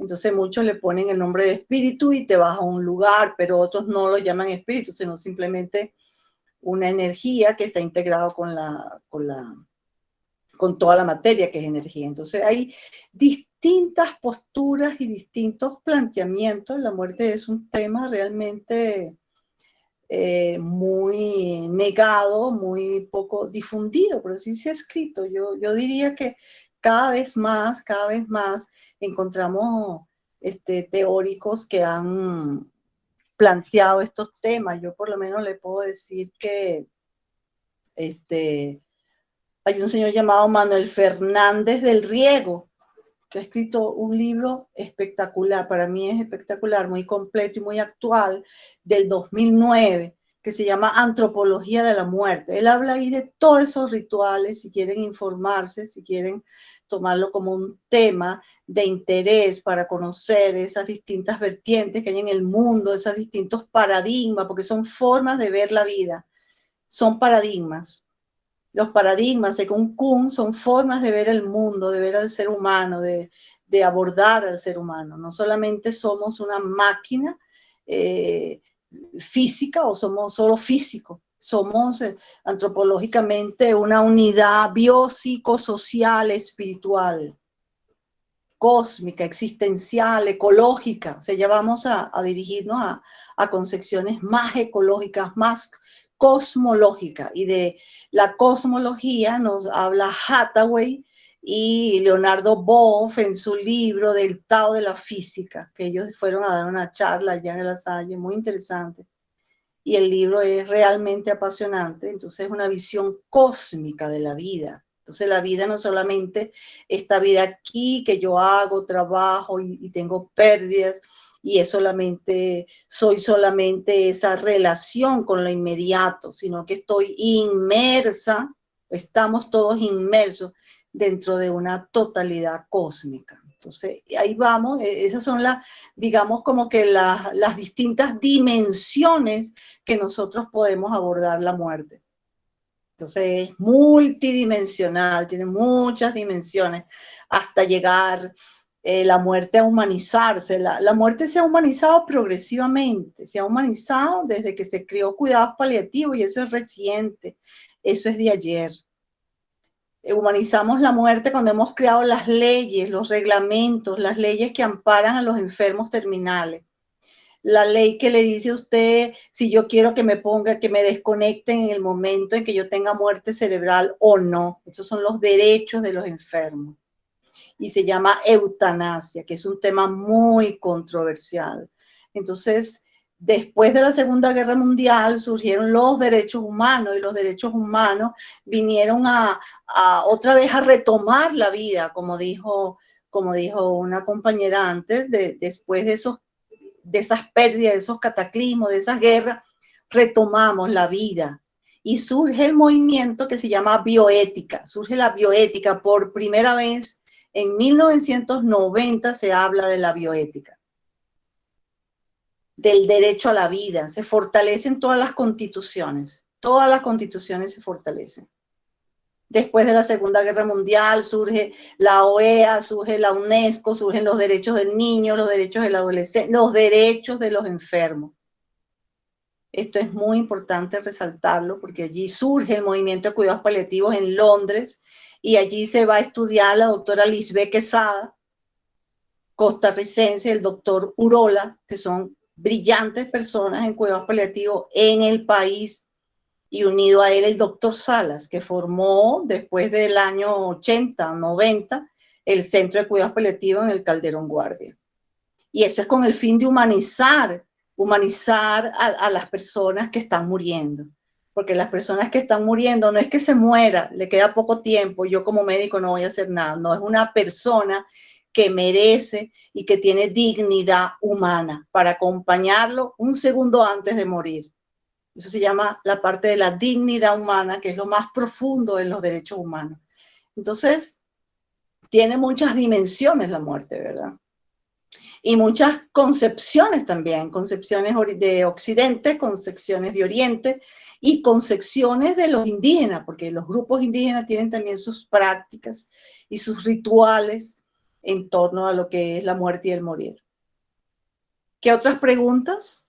Entonces muchos le ponen el nombre de espíritu y te vas a un lugar, pero otros no lo llaman espíritu, sino simplemente una energía que está integrada con toda la materia que es energía. Entonces hay distintas posturas y distintos planteamientos. La muerte es un tema realmente muy negado, muy poco difundido, pero sí se ha escrito. Yo diría que cada vez más encontramos teóricos que han planteado estos temas. Yo por lo menos le puedo decir que hay un señor llamado Manuel Fernández del Riego, que ha escrito un libro espectacular, para mí es espectacular, muy completo y muy actual, del 2009, que se llama Antropología de la Muerte. Él habla ahí de todos esos rituales, si quieren informarse, si quieren tomarlo como un tema de interés para conocer esas distintas vertientes que hay en el mundo, esos distintos paradigmas, porque son formas de ver la vida, son paradigmas. Los paradigmas, según Kuhn, son formas de ver el mundo, de ver al ser humano, de abordar al ser humano. No solamente somos una máquina física o somos solo físicos, somos antropológicamente una unidad biopsicosocial, espiritual, cósmica, existencial, ecológica. O sea, ya vamos a dirigirnos a concepciones más ecológicas, más cosmológica, y de la cosmología nos habla Hathaway y Leonardo Boff en su libro del Tao de la Física, que ellos fueron a dar una charla allá en La Salle, muy interesante, y el libro es realmente apasionante. Entonces es una visión cósmica de la vida. Entonces la vida no solamente esta vida aquí que yo hago, trabajo y tengo pérdidas, y soy solamente esa relación con lo inmediato, sino que estoy inmersa, estamos todos inmersos dentro de una totalidad cósmica. Entonces, ahí vamos, esas son digamos como que las distintas dimensiones que nosotros podemos abordar la muerte. Entonces, es multidimensional, tiene muchas dimensiones, hasta llegar la muerte a humanizarse. La muerte se ha humanizado progresivamente, se ha humanizado desde que se creó cuidados paliativos, y eso es reciente, eso es de ayer. Humanizamos la muerte cuando hemos creado las leyes, los reglamentos, las leyes que amparan a los enfermos terminales. La ley que le dice a usted si yo quiero que me desconecten en el momento en que yo tenga muerte cerebral o no. Esos son los derechos de los enfermos. Y se llama eutanasia, que es un tema muy controversial. Entonces, después de la Segunda Guerra Mundial surgieron los derechos humanos, y los derechos humanos vinieron otra vez a retomar la vida, como dijo una compañera antes, después de esas pérdidas, de esos cataclismos, de esas guerras, retomamos la vida. Y surge el movimiento que se llama bioética. Surge la bioética por primera vez. En 1990 se habla de la bioética, del derecho a la vida. Se fortalecen todas las constituciones se fortalecen. Después de la Segunda Guerra Mundial surge la OEA, surge la UNESCO, surgen los derechos del niño, los derechos del adolescente, los derechos de los enfermos. Esto es muy importante resaltarlo, porque allí surge el movimiento de cuidados paliativos en Londres, y allí se va a estudiar la doctora Lisbeth Quesada, costarricense, el doctor Urola, que son brillantes personas en cuidados paliativos en el país, y unido a él el doctor Salas, que formó después del año 80, 90, el Centro de Cuidados Paliativos en el Calderón Guardia. Y eso es con el fin de humanizar a las personas que están muriendo. Porque las personas que están muriendo no es que se muera, le queda poco tiempo, yo como médico no voy a hacer nada. No, es una persona que merece y que tiene dignidad humana para acompañarlo un segundo antes de morir. Eso se llama la parte de la dignidad humana, que es lo más profundo en los derechos humanos. Entonces, tiene muchas dimensiones la muerte, ¿verdad? y muchas concepciones también, concepciones de Occidente, concepciones de Oriente y concepciones de los indígenas, porque los grupos indígenas tienen también sus prácticas y sus rituales en torno a lo que es la muerte y el morir. ¿Qué otras preguntas?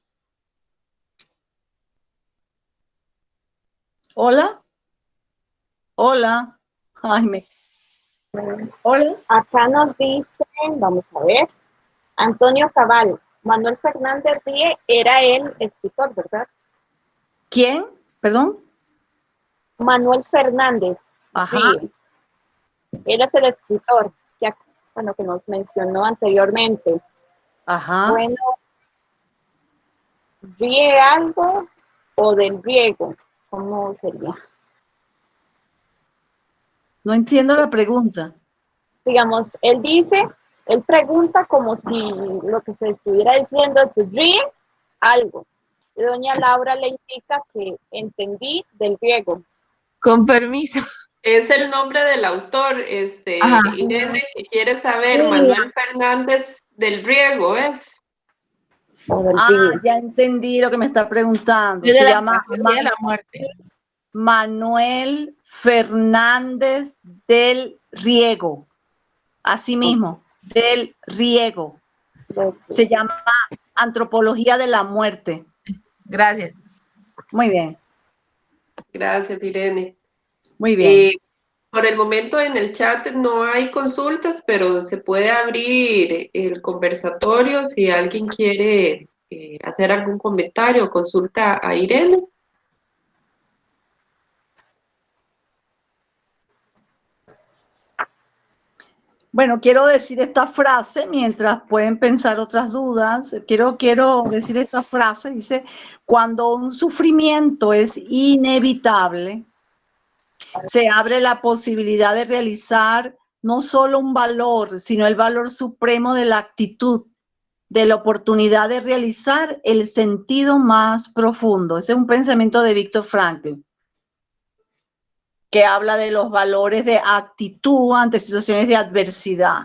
Hola. Hola. Jaime. Hola. Acá nos dicen, vamos a ver, Antonio Cabal, Manuel Fernández Rie era el escritor, ¿verdad? ¿Quién? Perdón. Manuel Fernández Rie. Él es el escritor que, bueno, que nos mencionó anteriormente. Ajá. Bueno, ¿ríe algo o del riego? ¿Cómo sería? No entiendo la pregunta. Digamos, él pregunta como si lo que se estuviera diciendo es ríe algo. Y doña Laura le indica que entendí del griego. Con permiso. Es el nombre del autor, Irene, que quiere saber, Manuel Fernández del Riego, ¿es? Ya entendí lo que me está preguntando. Es de Se la llama Apología de la muerte. Manuel Fernández del Riego. Así mismo, del Riego. Se llama Antropología de la muerte. Gracias. Muy bien. Gracias, Irene. Muy bien. Por el momento en el chat no hay consultas, pero se puede abrir el conversatorio si alguien quiere hacer algún comentario o consulta a Irene. Bueno, quiero decir esta frase mientras pueden pensar otras dudas. Quiero decir esta frase. Dice, cuando un sufrimiento es inevitable, se abre la posibilidad de realizar no solo un valor, sino el valor supremo de la actitud, de la oportunidad de realizar el sentido más profundo. Ese es un pensamiento de Viktor Frankl, que habla de los valores de actitud ante situaciones de adversidad.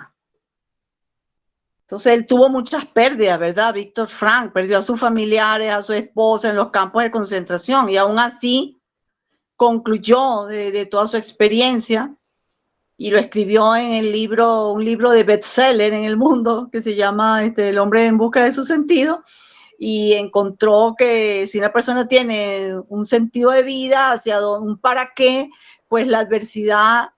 Entonces él tuvo muchas pérdidas, ¿verdad? Viktor Frankl perdió a sus familiares, a su esposa en los campos de concentración y aún así concluyó de toda su experiencia y lo escribió en el libro, un libro de bestseller en el mundo que se llama El hombre en busca de su sentido, y encontró que si una persona tiene un sentido de vida, hacia dónde, un para qué, pues la adversidad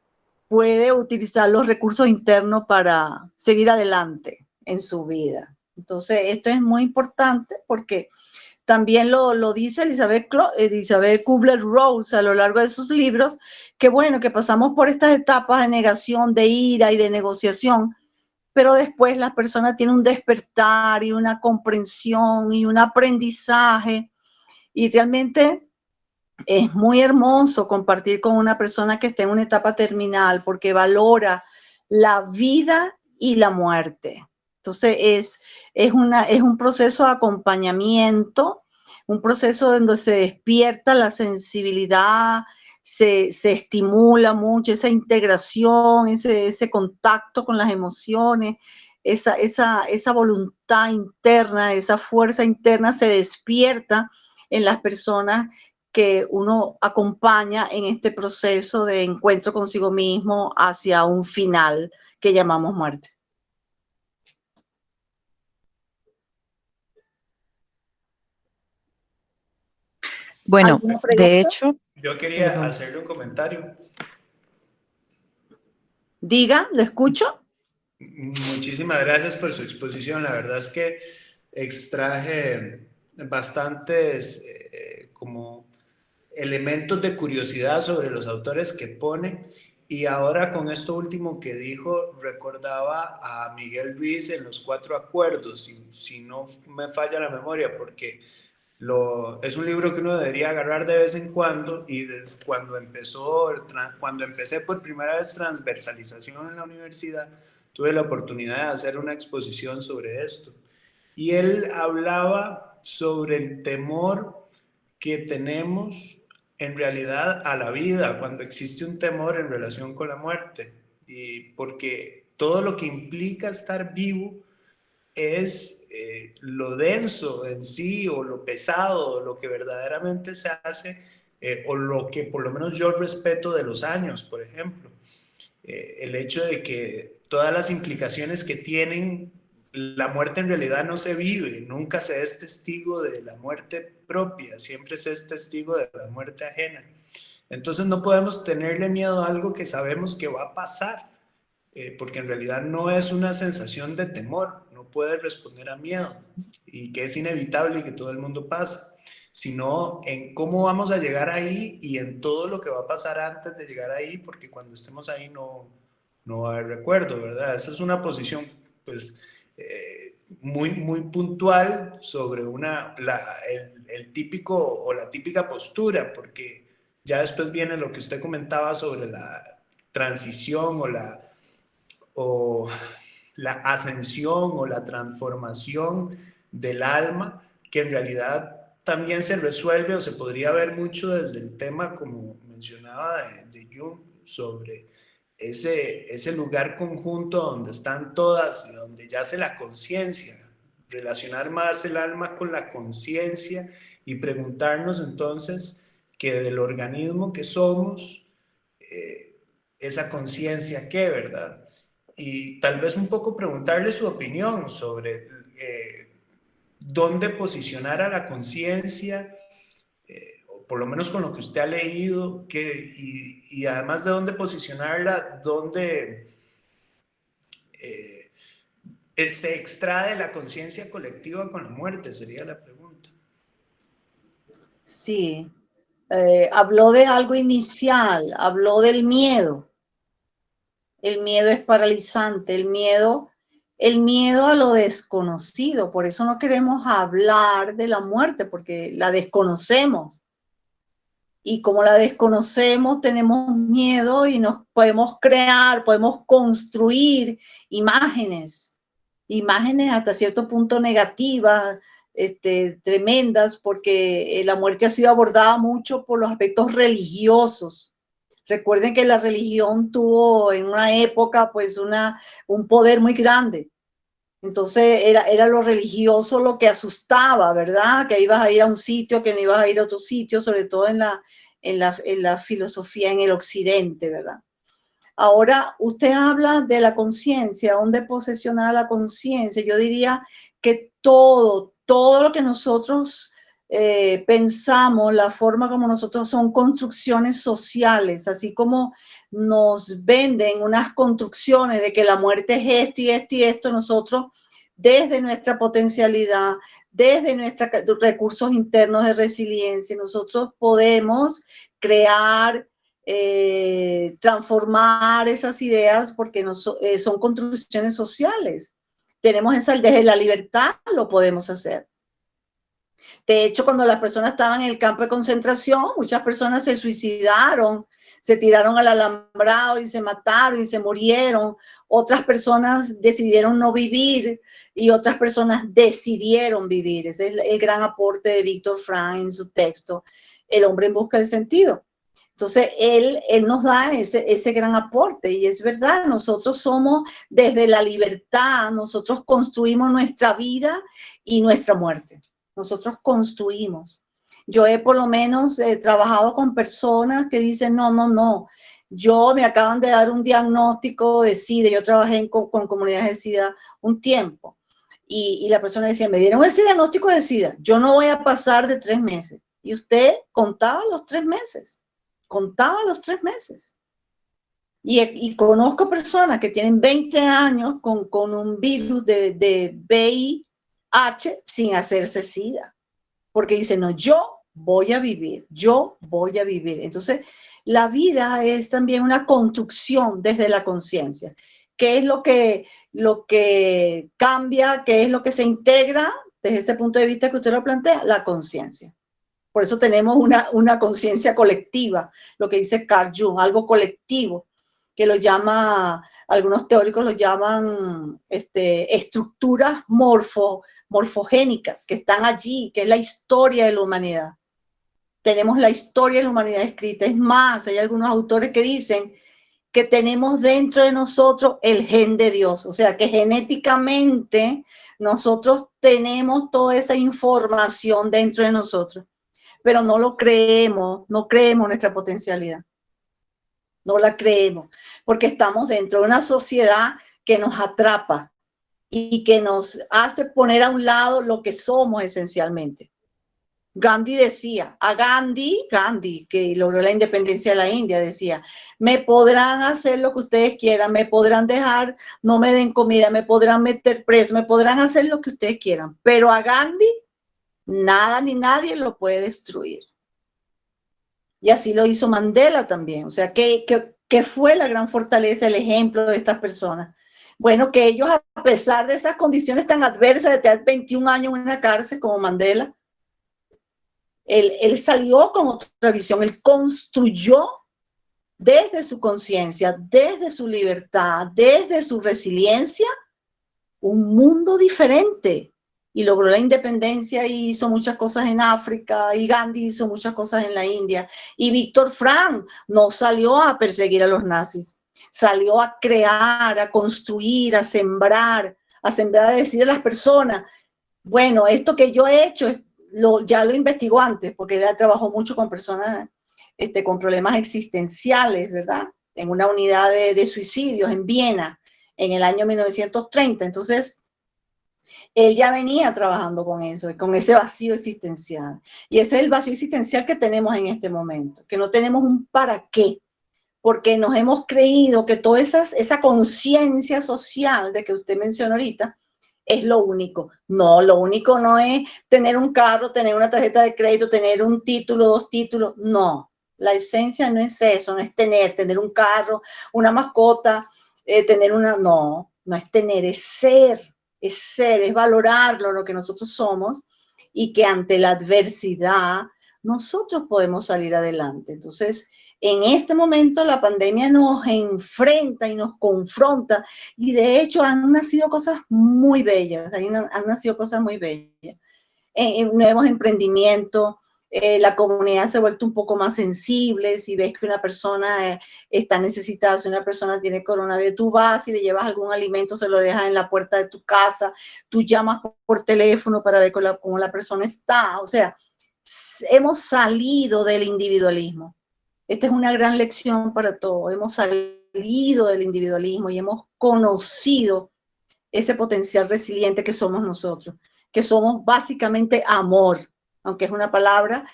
puede utilizar los recursos internos para seguir adelante en su vida. Entonces esto es muy importante porque también lo dice Elizabeth Kubler-Ross a lo largo de sus libros, que bueno, que pasamos por estas etapas de negación, de ira y de negociación, pero después la persona tiene un despertar y una comprensión y un aprendizaje, y realmente es muy hermoso compartir con una persona que está en una etapa terminal porque valora la vida y la muerte. Entonces es un proceso de acompañamiento, un proceso donde se despierta la sensibilidad, se estimula mucho esa integración, ese contacto con las emociones, esa voluntad interna, esa fuerza interna se despierta en las personas que uno acompaña en este proceso de encuentro consigo mismo hacia un final que llamamos muerte. Bueno, de hecho... Yo quería hacerle un comentario. Diga, ¿lo escucho? Muchísimas gracias por su exposición. La verdad es que extraje bastantes como elementos de curiosidad sobre los autores que pone, y ahora con esto último que dijo recordaba a Miguel Ruiz en Los Cuatro Acuerdos, si no me falla la memoria, porque es un libro que uno debería agarrar de vez en cuando, y cuando empecé por primera vez transversalización en la universidad, tuve la oportunidad de hacer una exposición sobre esto, y él hablaba sobre el temor que tenemos en realidad a la vida cuando existe un temor en relación con la muerte, y porque todo lo que implica estar vivo es lo denso en sí, o lo pesado, lo que verdaderamente se hace, o lo que por lo menos yo respeto de los años, por ejemplo. El hecho de que todas las implicaciones que tienen, la muerte en realidad no se vive, nunca se es testigo de la muerte propia, siempre se es testigo de la muerte ajena. Entonces no podemos tenerle miedo a algo que sabemos que va a pasar, porque en realidad no es una sensación de temor, no puede responder a miedo y que es inevitable y que todo el mundo pasa, sino en cómo vamos a llegar ahí y en todo lo que va a pasar antes de llegar ahí, porque cuando estemos ahí no va a haber recuerdo, ¿verdad? Esa es una posición, pues, muy puntual sobre el típico o la típica postura, porque ya después viene lo que usted comentaba sobre la transición o la ascensión o la transformación del alma, que en realidad también se resuelve o se podría ver mucho desde el tema, como mencionaba, de Jung, sobre ese lugar conjunto donde están todas y donde yace la conciencia, relacionar más el alma con la conciencia y preguntarnos entonces que del organismo que somos, esa conciencia qué, ¿verdad? Y tal vez un poco preguntarle su opinión sobre dónde posicionar a la conciencia, o por lo menos con lo que usted ha leído, y además de dónde posicionarla, dónde se extrae la conciencia colectiva con la muerte, sería la pregunta. Sí, habló de algo inicial, habló del miedo. El miedo es paralizante, el miedo a lo desconocido. Por eso no queremos hablar de la muerte, porque la desconocemos. Y como la desconocemos, tenemos miedo y nos podemos crear, podemos construir imágenes hasta cierto punto negativas, tremendas, porque la muerte ha sido abordada mucho por los aspectos religiosos. Recuerden que la religión tuvo en una época pues un poder muy grande. Entonces era lo religioso lo que asustaba, ¿verdad? Que ibas a ir a un sitio, que no ibas a ir a otro sitio, sobre todo en la filosofía en el occidente, ¿verdad? Ahora, usted habla de la conciencia, ¿dónde posesionar a la conciencia? Yo diría que todo lo que nosotros pensamos, la forma como nosotros son construcciones sociales, así como nos venden unas construcciones de que la muerte es esto y esto y esto, nosotros desde nuestra potencialidad, desde nuestros recursos internos de resiliencia, nosotros podemos crear, transformar esas ideas porque son construcciones sociales. Tenemos desde la libertad lo podemos hacer. De hecho, cuando las personas estaban en el campo de concentración, muchas personas se suicidaron, se tiraron al alambrado y se mataron y se murieron. Otras personas decidieron no vivir y otras personas decidieron vivir. Ese es el gran aporte de Víctor Frank en su texto, El hombre en busca del sentido. Entonces, él nos da ese gran aporte y es verdad, nosotros somos desde la libertad, nosotros construimos nuestra vida y nuestra muerte. Nosotros construimos. Yo he por lo menos trabajado con personas que dicen, no, me acaban de dar un diagnóstico de SIDA, yo trabajé con comunidades de SIDA un tiempo y la persona decía, me dieron ese diagnóstico de SIDA, yo no voy a pasar de 3 meses. Y usted contaba los 3 meses. Y conozco personas que tienen 20 años con un virus de VIH sin hacerse SIDA, porque dicen, no, yo voy a vivir. Entonces, la vida es también una construcción desde la conciencia. ¿Qué es lo que cambia? ¿Qué es lo que se integra? Desde ese punto de vista que usted lo plantea, la conciencia. Por eso tenemos una conciencia colectiva, lo que dice Carl Jung, algo colectivo, que algunos teóricos lo llaman estructuras morfogénicas, que están allí, que es la historia de la humanidad. Tenemos la historia de la humanidad escrita. Es más, hay algunos autores que dicen que tenemos dentro de nosotros el gen de Dios, o sea que genéticamente nosotros tenemos toda esa información dentro de nosotros, pero no lo creemos, no creemos nuestra potencialidad, no la creemos, porque estamos dentro de una sociedad que nos atrapa y que nos hace poner a un lado lo que somos esencialmente. Gandhi decía, Gandhi, que logró la independencia de la India, decía, me podrán hacer lo que ustedes quieran, me podrán dejar, no me den comida, me podrán meter preso, me podrán hacer lo que ustedes quieran, pero a Gandhi nada ni nadie lo puede destruir. Y así lo hizo Mandela también, o sea, que fue la gran fortaleza, el ejemplo de estas personas. Bueno, que ellos, a pesar de esas condiciones tan adversas de tener 21 años en una cárcel como Mandela, él salió con otra visión, él construyó desde su conciencia, desde su libertad, desde su resiliencia, un mundo diferente. Y logró la independencia y hizo muchas cosas en África, y Gandhi hizo muchas cosas en la India. Y Víctor Frank no salió a perseguir a los nazis, salió a crear, a construir, a sembrar, a decir a las personas, bueno, esto que yo he hecho ya lo investigó antes, porque él trabajó mucho con personas con problemas existenciales, ¿verdad? En una unidad de suicidios en Viena, en el año 1930. Entonces, él ya venía trabajando con eso, con ese vacío existencial. Y ese es el vacío existencial que tenemos en este momento, que no tenemos un para qué, porque nos hemos creído que toda esa conciencia social de que usted mencionó ahorita, es lo único. No, lo único no es tener un carro, tener una tarjeta de crédito, tener un título, 2 títulos. No, la esencia no es eso, no es tener un carro, una mascota, no es tener, es ser, es valorarlo, lo que nosotros somos, y que ante la adversidad nosotros podemos salir adelante. Entonces, en este momento la pandemia nos enfrenta y nos confronta, y de hecho han nacido cosas muy bellas, nuevos emprendimientos, la comunidad se ha vuelto un poco más sensible. Si ves que una persona está necesitada, si una persona tiene coronavirus, tú vas y le llevas algún alimento, se lo dejas en la puerta de tu casa, tú llamas por teléfono para ver cómo la persona está. O sea, hemos salido del individualismo. Esta es una gran lección para todos. Hemos salido del individualismo y hemos conocido ese potencial resiliente que somos nosotros, que somos básicamente amor, aunque es una palabra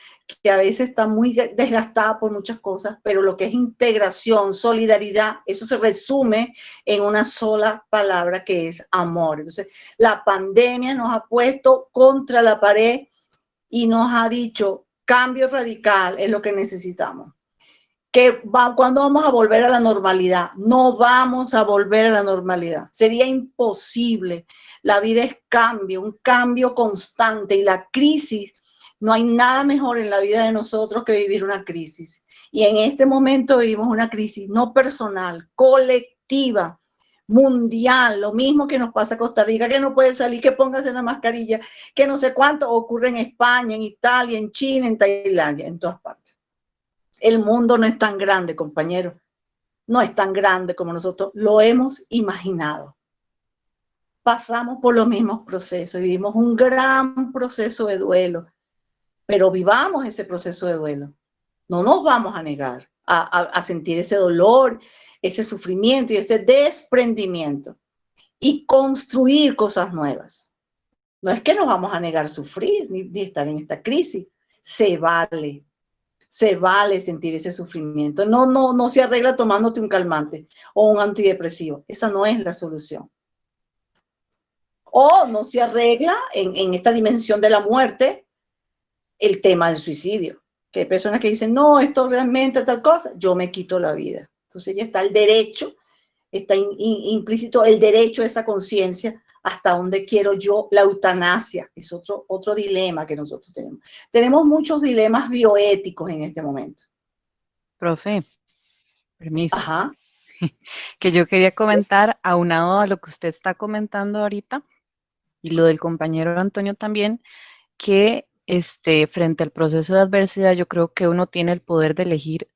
que a veces está muy desgastada por muchas cosas, pero lo que es integración, solidaridad, eso se resume en una sola palabra, que es amor. Entonces, la pandemia nos ha puesto contra la pared y nos ha dicho, cambio radical es lo que necesitamos. ¿Cuándo vamos a volver a la normalidad? No vamos a volver a la normalidad. Sería imposible. La vida es cambio, un cambio constante, y la crisis, no hay nada mejor en la vida de nosotros que vivir una crisis. Y en este momento vivimos una crisis no personal, colectiva, mundial. Lo mismo que nos pasa a Costa Rica, que no puede salir, que póngase la mascarilla, que no sé cuánto ocurre en España, en Italia, en China, en Tailandia, en todas partes. El mundo no es tan grande, compañeros. No es tan grande como nosotros lo hemos imaginado. Pasamos por los mismos procesos, vivimos un gran proceso de duelo, pero vivamos ese proceso de duelo. No nos vamos a negar a sentir ese dolor, ese sufrimiento y ese desprendimiento, y construir cosas nuevas. No es que nos vamos a negar a sufrir ni estar en esta crisis. Se vale sentir ese sufrimiento. No se arregla tomándote un calmante o un antidepresivo. Esa no es la solución. O no se arregla en esta dimensión de la muerte el tema del suicidio. Que hay personas que dicen, no, esto realmente tal cosa, yo me quito la vida. Entonces ya está el derecho, está implícito el derecho a esa conciencia, hasta dónde quiero yo. La eutanasia es otro dilema que nosotros tenemos. Tenemos muchos dilemas bioéticos en este momento. Profe, permiso. Ajá. Que yo quería comentar, aunado a lo que usted está comentando ahorita, y lo del compañero Antonio también, que frente al proceso de adversidad, yo creo que uno tiene el poder de elegir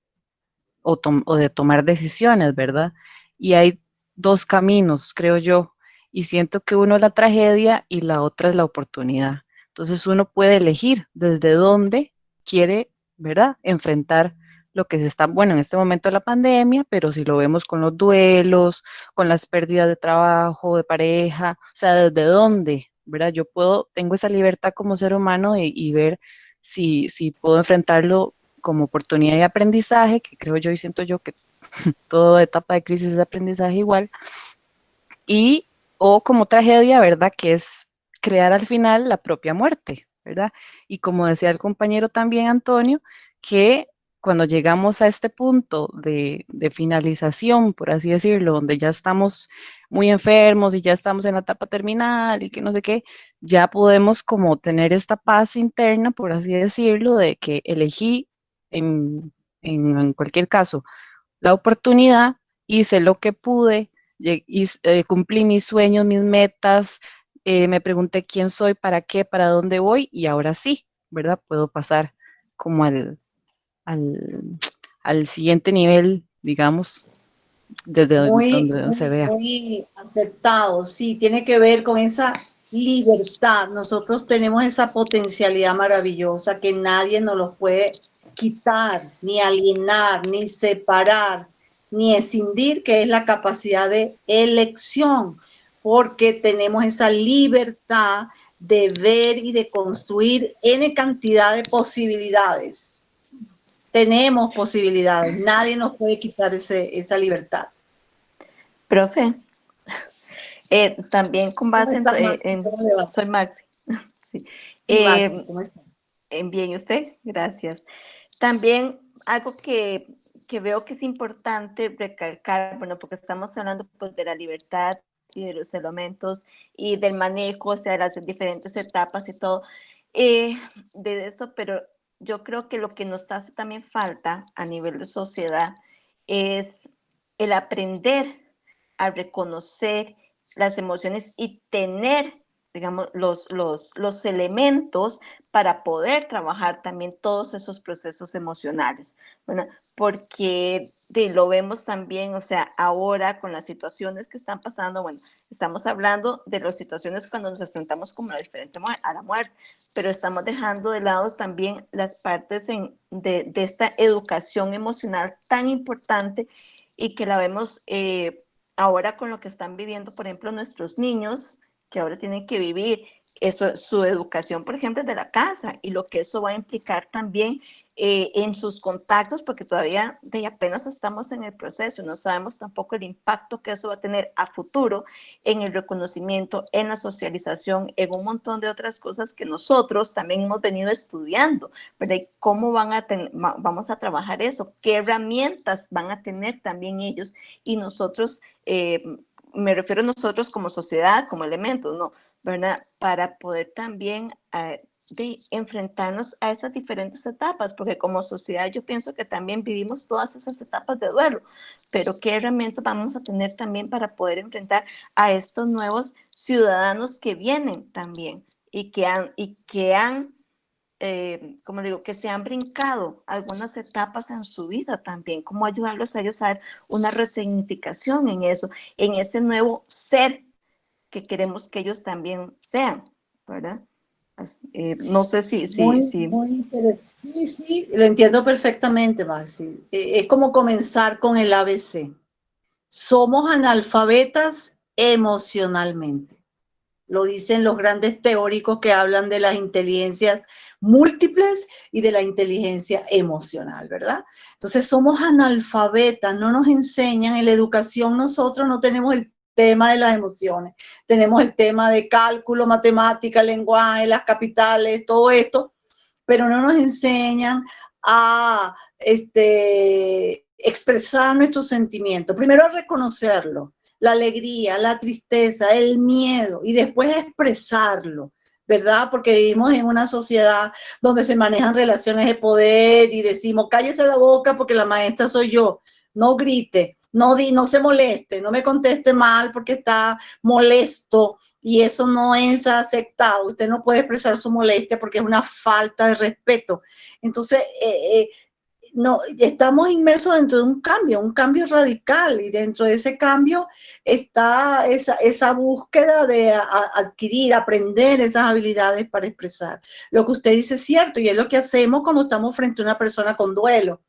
o de tomar decisiones, ¿verdad? Y hay dos caminos, creo yo, y siento que uno es la tragedia y la otra es la oportunidad. Entonces uno puede elegir desde dónde quiere, ¿verdad?, enfrentar lo que se está, bueno, en este momento de la pandemia, pero si lo vemos con los duelos, con las pérdidas de trabajo, de pareja, o sea, desde dónde, ¿verdad? Yo tengo esa libertad como ser humano y ver si puedo enfrentarlo como oportunidad de aprendizaje, que creo yo y siento yo que toda etapa de crisis es aprendizaje igual, y o como tragedia, ¿verdad? Que es crear al final la propia muerte, ¿verdad? Y como decía el compañero también, Antonio, que cuando llegamos a este punto de finalización, por así decirlo, donde ya estamos muy enfermos y ya estamos en la etapa terminal y que no sé qué, ya podemos como tener esta paz interna, por así decirlo, de que elegí en cualquier caso la oportunidad, hice lo que pude, cumplí mis sueños, mis metas, me pregunté quién soy, para qué, para dónde voy, y ahora sí, ¿verdad? Puedo pasar como al, al siguiente nivel, digamos, desde donde se vea. Muy aceptado, sí, tiene que ver con esa libertad. Nosotros tenemos esa potencialidad maravillosa que nadie nos lo puede quitar, ni alienar, ni separar, ni escindir, que es la capacidad de elección, porque tenemos esa libertad de ver y de construir N cantidad de posibilidades. Tenemos posibilidades, nadie nos puede quitar esa libertad. Profe, también con base soy Maxi. Sí. Sí, Maxi, ¿cómo está? Bien, ¿y usted? Gracias. También algo que veo que es importante recalcar, bueno, porque estamos hablando pues, de la libertad y de los elementos y del manejo, o sea, de las diferentes etapas y todo, de esto, pero yo creo que lo que nos hace también falta a nivel de sociedad es el aprender a reconocer las emociones y tener, digamos, los elementos para poder trabajar también todos esos procesos emocionales, ¿verdad? Porque lo vemos también, o sea, ahora con las situaciones que están pasando, bueno, estamos hablando de las situaciones cuando nos enfrentamos como a la muerte, pero estamos dejando de lado también las partes de esta educación emocional tan importante y que la vemos ahora con lo que están viviendo, por ejemplo, nuestros niños, que ahora tienen que vivir su educación, por ejemplo, de la casa y lo que eso va a implicar también en sus contactos, porque todavía apenas estamos en el proceso, no sabemos tampoco el impacto que eso va a tener a futuro en el reconocimiento, en la socialización, en un montón de otras cosas que nosotros también hemos venido estudiando, ¿verdad? Y cómo vamos a trabajar eso, qué herramientas van a tener también ellos y nosotros, me refiero a nosotros como sociedad, como elementos, ¿no? ¿Verdad? Para poder también de enfrentarnos a esas diferentes etapas, porque como sociedad yo pienso que también vivimos todas esas etapas de duelo, pero qué herramientas vamos a tener también para poder enfrentar a estos nuevos ciudadanos que vienen también y que han como digo, que se han brincado algunas etapas en su vida también, cómo ayudarlos a ellos a dar una resignificación en eso, en ese nuevo ser que queremos que ellos también sean, ¿verdad? No sé si. Muy interesante. Sí, lo entiendo perfectamente, Maxi. Es como comenzar con el ABC. Somos analfabetas emocionalmente. Lo dicen los grandes teóricos que hablan de las inteligencias múltiples y de la inteligencia emocional, ¿verdad? Entonces somos analfabetas, no nos enseñan en la educación, nosotros no tenemos el tema de las emociones, tenemos el tema de cálculo, matemática, lenguaje, las capitales, todo esto, pero no nos enseñan a expresar nuestros sentimientos. Primero a reconocerlo, la alegría, la tristeza, el miedo, y después expresarlo, ¿verdad? Porque vivimos en una sociedad donde se manejan relaciones de poder y decimos, cállese la boca porque la maestra soy yo, no grite, no se moleste, no me conteste mal porque está molesto, y eso no es aceptado. Usted no puede expresar su molestia porque es una falta de respeto. Entonces, no, estamos inmersos dentro de un cambio radical, y dentro de ese cambio está esa búsqueda de adquirir, aprender esas habilidades para expresar. Lo que usted dice es cierto, y es lo que hacemos cuando estamos frente a una persona con duelo.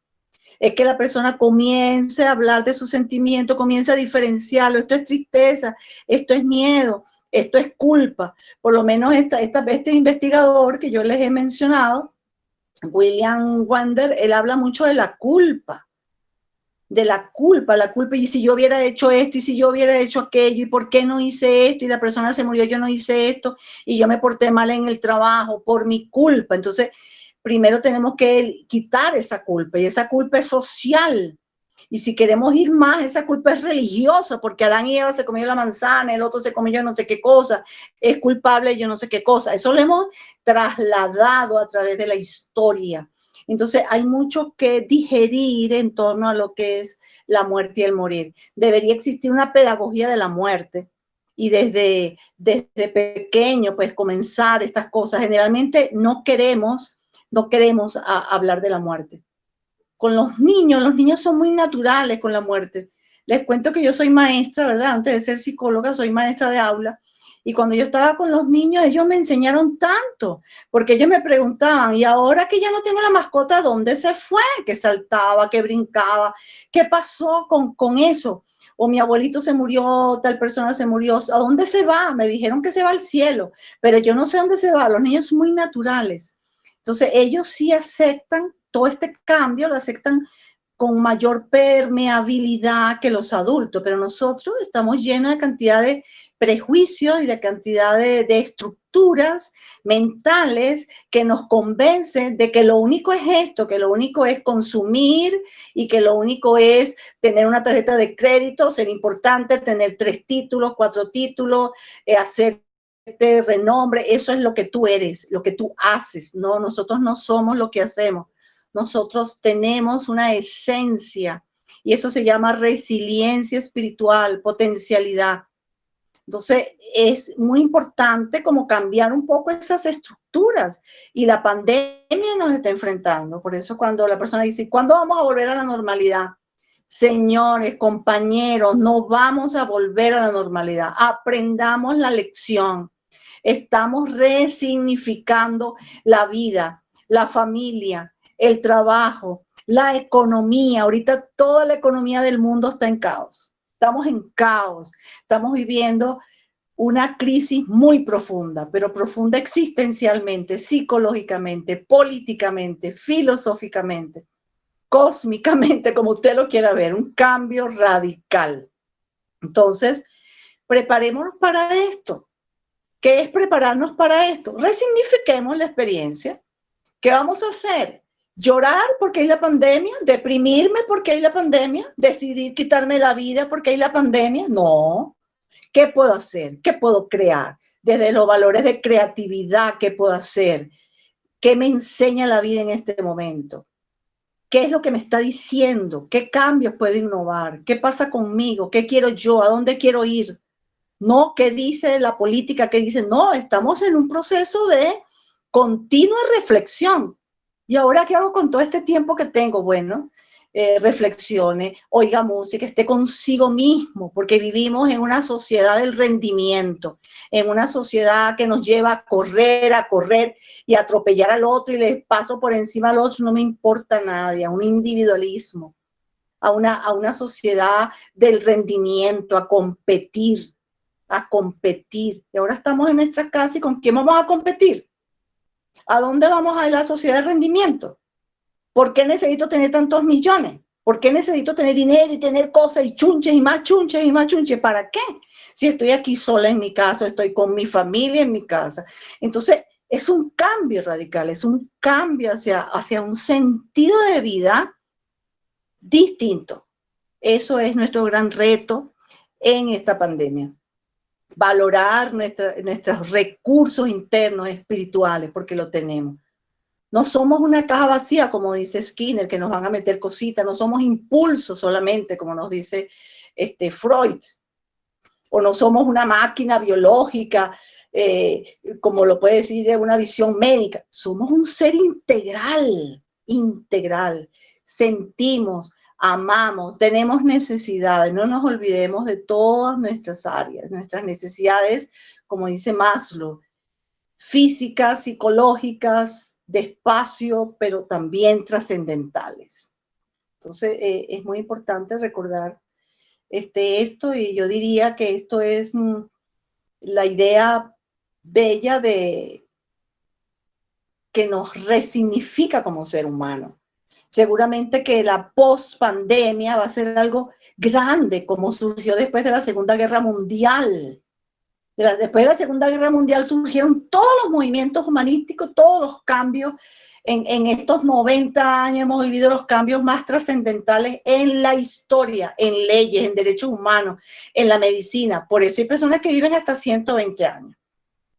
Es que la persona comience a hablar de su sentimiento, comience a diferenciarlo. Esto es tristeza, esto es miedo, esto es culpa. Por lo menos este investigador que yo les he mencionado, William Wander, él habla mucho de la culpa, y si yo hubiera hecho esto, y si yo hubiera hecho aquello, y por qué no hice esto, y la persona se murió, yo no hice esto, y yo me porté mal en el trabajo por mi culpa. Entonces, primero tenemos que quitar esa culpa, y esa culpa es social. Y si queremos ir más, esa culpa es religiosa, porque Adán y Eva se comió la manzana, el otro se comió yo no sé qué cosa, es culpable yo no sé qué cosa. Eso lo hemos trasladado a través de la historia. Entonces hay mucho que digerir en torno a lo que es la muerte y el morir. Debería existir una pedagogía de la muerte, y desde pequeño pues comenzar estas cosas. Generalmente no queremos hablar de la muerte. Con los niños son muy naturales con la muerte. Les cuento que yo soy maestra, ¿verdad? Antes de ser psicóloga, soy maestra de aula. Y cuando yo estaba con los niños, ellos me enseñaron tanto, porque ellos me preguntaban, y ahora que ya no tengo la mascota, ¿dónde se fue? Que saltaba, que brincaba, ¿qué pasó con eso? O mi abuelito se murió, tal persona se murió, ¿a dónde se va? Me dijeron que se va al cielo, pero yo no sé dónde se va. Los niños son muy naturales. Entonces ellos sí aceptan todo este cambio, lo aceptan con mayor permeabilidad que los adultos, pero nosotros estamos llenos de cantidad de prejuicios y de cantidad de estructuras mentales que nos convencen de que lo único es esto, que lo único es consumir, y que lo único es tener una tarjeta de crédito, ser importante, tener 3 títulos, 4 títulos, hacer renombre. Eso es lo que tú eres, lo que tú haces. No, nosotros no somos lo que hacemos. Nosotros tenemos una esencia, y eso se llama resiliencia espiritual, potencialidad. Entonces es muy importante como cambiar un poco esas estructuras, y la pandemia nos está enfrentando. Por eso cuando la persona dice, ¿cuándo vamos a volver a la normalidad? Señores, compañeros, no vamos a volver a la normalidad. Aprendamos la lección. Estamos resignificando la vida, la familia, el trabajo, la economía. Ahorita toda la economía del mundo está en caos. Estamos en caos. Estamos viviendo una crisis muy profunda, pero profunda existencialmente, psicológicamente, políticamente, filosóficamente, cósmicamente, como usted lo quiera ver, un cambio radical. Entonces, preparémonos para esto. ¿Qué es prepararnos para esto? Resignifiquemos la experiencia. ¿Qué vamos a hacer? ¿Llorar porque hay la pandemia? ¿Deprimirme porque hay la pandemia? ¿Decidir quitarme la vida porque hay la pandemia? No. ¿Qué puedo hacer? ¿Qué puedo crear? Desde los valores de creatividad, ¿qué puedo hacer? ¿Qué me enseña la vida en este momento? ¿Qué es lo que me está diciendo? ¿Qué cambios puedo innovar? ¿Qué pasa conmigo? ¿Qué quiero yo? ¿A dónde quiero ir? No, ¿qué dice la política? ¿Qué dice? No, estamos en un proceso de continua reflexión. ¿Y ahora qué hago con todo este tiempo que tengo? Bueno, reflexione, oiga música, esté consigo mismo, porque vivimos en una sociedad del rendimiento, en una sociedad que nos lleva a correr y a atropellar al otro, y le paso por encima al otro, no me importa nadie, a un individualismo, a una sociedad del rendimiento, a competir. Y ahora estamos en nuestra casa, ¿y con quién vamos a competir? ¿A dónde vamos a ir la sociedad de rendimiento? ¿Por qué necesito tener tantos millones? ¿Por qué necesito tener dinero y tener cosas y chunches y más chunches y más chunches? ¿Para qué? Si estoy aquí sola en mi casa, estoy con mi familia en mi casa. Entonces, es un cambio radical, es un cambio hacia un sentido de vida distinto. Eso es nuestro gran reto en esta pandemia. Valorar nuestros recursos internos espirituales, porque lo tenemos. No somos una caja vacía, como dice Skinner, que nos van a meter cositas. No somos impulsos solamente, como nos dice Freud. O no somos una máquina biológica, como lo puede decir de una visión médica. Somos un ser integral, sentimos, amamos, tenemos necesidades, no nos olvidemos de todas nuestras áreas, nuestras necesidades, como dice Maslow, físicas, psicológicas, de espacio, pero también trascendentales. Entonces, es muy importante recordar esto, y yo diría que esto es la idea bella de que nos resignifica como ser humano. Seguramente que la post-pandemia va a ser algo grande, como surgió después de la Segunda Guerra Mundial. Después de la Segunda Guerra Mundial surgieron todos los movimientos humanísticos, todos los cambios. En estos 90 años hemos vivido los cambios más trascendentales en la historia, en leyes, en derechos humanos, en la medicina. Por eso hay personas que viven hasta 120 años,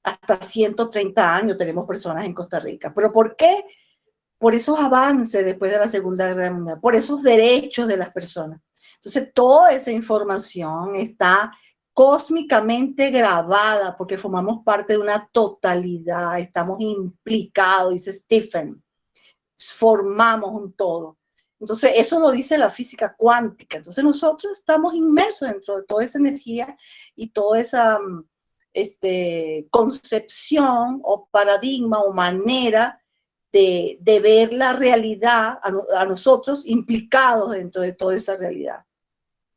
hasta 130 años tenemos personas en Costa Rica. ¿Pero por qué? Por esos avances después de la Segunda Guerra Mundial, por esos derechos de las personas. Entonces, toda esa información está cósmicamente grabada, porque formamos parte de una totalidad, estamos implicados, dice Stephen, formamos un todo. Entonces, eso lo dice la física cuántica. Entonces, nosotros estamos inmersos dentro de toda esa energía y toda esa concepción o paradigma o manera de ver la realidad a nosotros implicados dentro de toda esa realidad.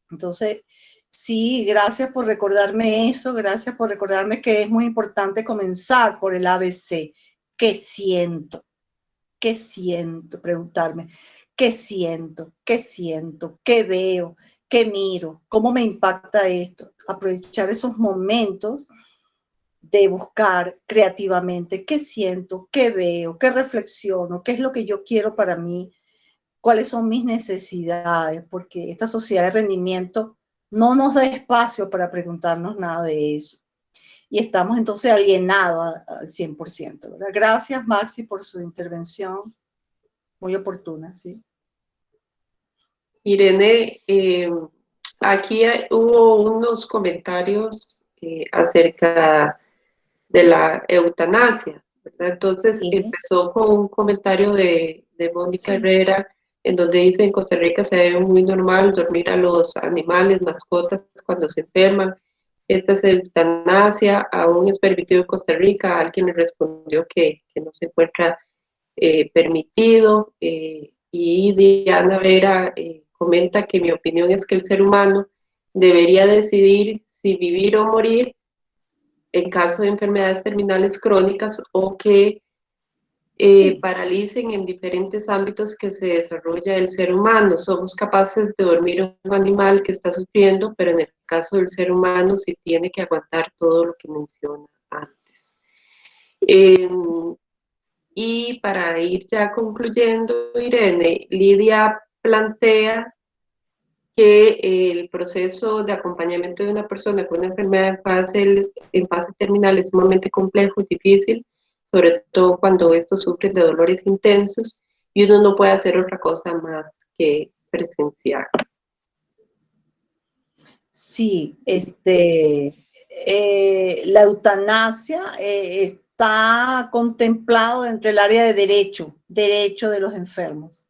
Entonces, sí, gracias por recordarme eso, gracias por recordarme que es muy importante comenzar por el ABC. ¿Qué siento? ¿Qué siento? Preguntarme, ¿qué siento? ¿Qué siento? ¿Qué veo? ¿Qué miro? ¿Cómo me impacta esto? Aprovechar esos momentos de buscar creativamente qué siento, qué veo, qué reflexiono, qué es lo que yo quiero para mí, cuáles son mis necesidades, porque esta sociedad de rendimiento no nos da espacio para preguntarnos nada de eso. Y estamos entonces alienados al 100%, ¿verdad? Gracias, Maxi, por su intervención, muy oportuna, ¿sí? Irene, aquí hubo unos comentarios acerca de la eutanasia, ¿verdad? Entonces empezó con un comentario de Mónica Herrera, en donde dice: en Costa Rica se ve muy normal dormir a los animales, mascotas, cuando se enferman. Esta es eutanasia, aún es permitido en Costa Rica. Alguien le respondió que no se encuentra permitido, y Diana Vera comenta que mi opinión es que el ser humano debería decidir si vivir o morir en caso de enfermedades terminales crónicas o que paralicen en diferentes ámbitos que se desarrolla el ser humano. Somos capaces de dormir a un animal que está sufriendo, pero en el caso del ser humano sí tiene que aguantar todo lo que menciona antes. Y para ir ya concluyendo, Irene, Lidia plantea que el proceso de acompañamiento de una persona con una enfermedad en fase terminal es sumamente complejo y difícil, sobre todo cuando estos sufren de dolores intensos y uno no puede hacer otra cosa más que presenciar. Sí, la eutanasia está contemplado dentro del área de derecho de los enfermos.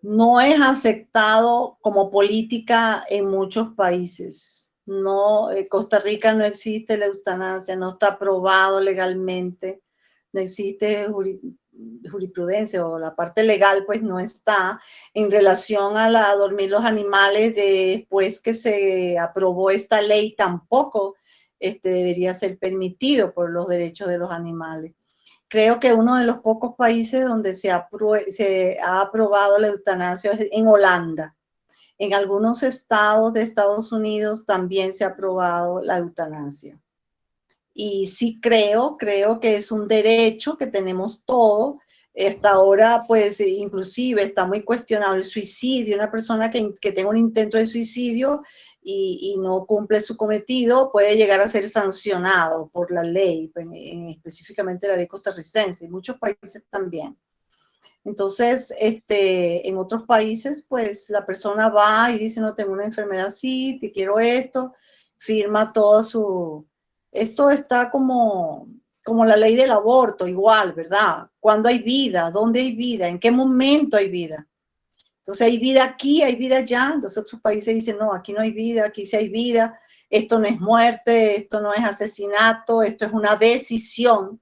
No es aceptado como política en muchos países. No, Costa Rica no existe la eutanasia, no está aprobado legalmente, no existe jurisprudencia, o la parte legal pues no está en relación a dormir los animales. Después que se aprobó esta ley, tampoco debería ser permitido por los derechos de los animales. Creo que uno de los pocos países donde se ha aprobado la eutanasia es en Holanda. En algunos estados de Estados Unidos también se ha aprobado la eutanasia. Y sí creo que es un derecho que tenemos todos. Hasta ahora, pues, inclusive está muy cuestionado el suicidio. Una persona que tenga un intento de suicidio y no cumple su cometido puede llegar a ser sancionado por la ley, específicamente la ley costarricense, y muchos países también. Entonces, en otros países, pues, la persona va y dice: no, tengo una enfermedad así, te quiero esto, firma todo su... Esto está como la ley del aborto, igual, ¿verdad? ¿Cuándo hay vida? ¿Dónde hay vida? ¿En qué momento hay vida? Entonces hay vida aquí, hay vida allá. Entonces otros países dicen, no, aquí no hay vida, aquí sí hay vida. Esto no es muerte, esto no es asesinato, esto es una decisión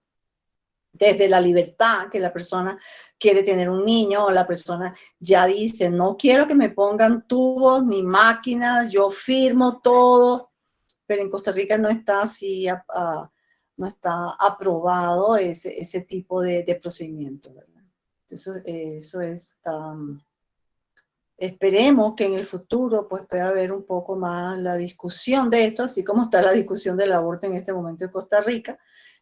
desde la libertad que la persona quiere tener un niño, o la persona ya dice, no quiero que me pongan tubos ni máquinas, yo firmo todo, pero en Costa Rica no está así, no está aprobado ese tipo de procedimiento, ¿verdad? Eso es esperemos que en el futuro pues pueda haber un poco más la discusión de esto, así como está la discusión del aborto en este momento en Costa Rica,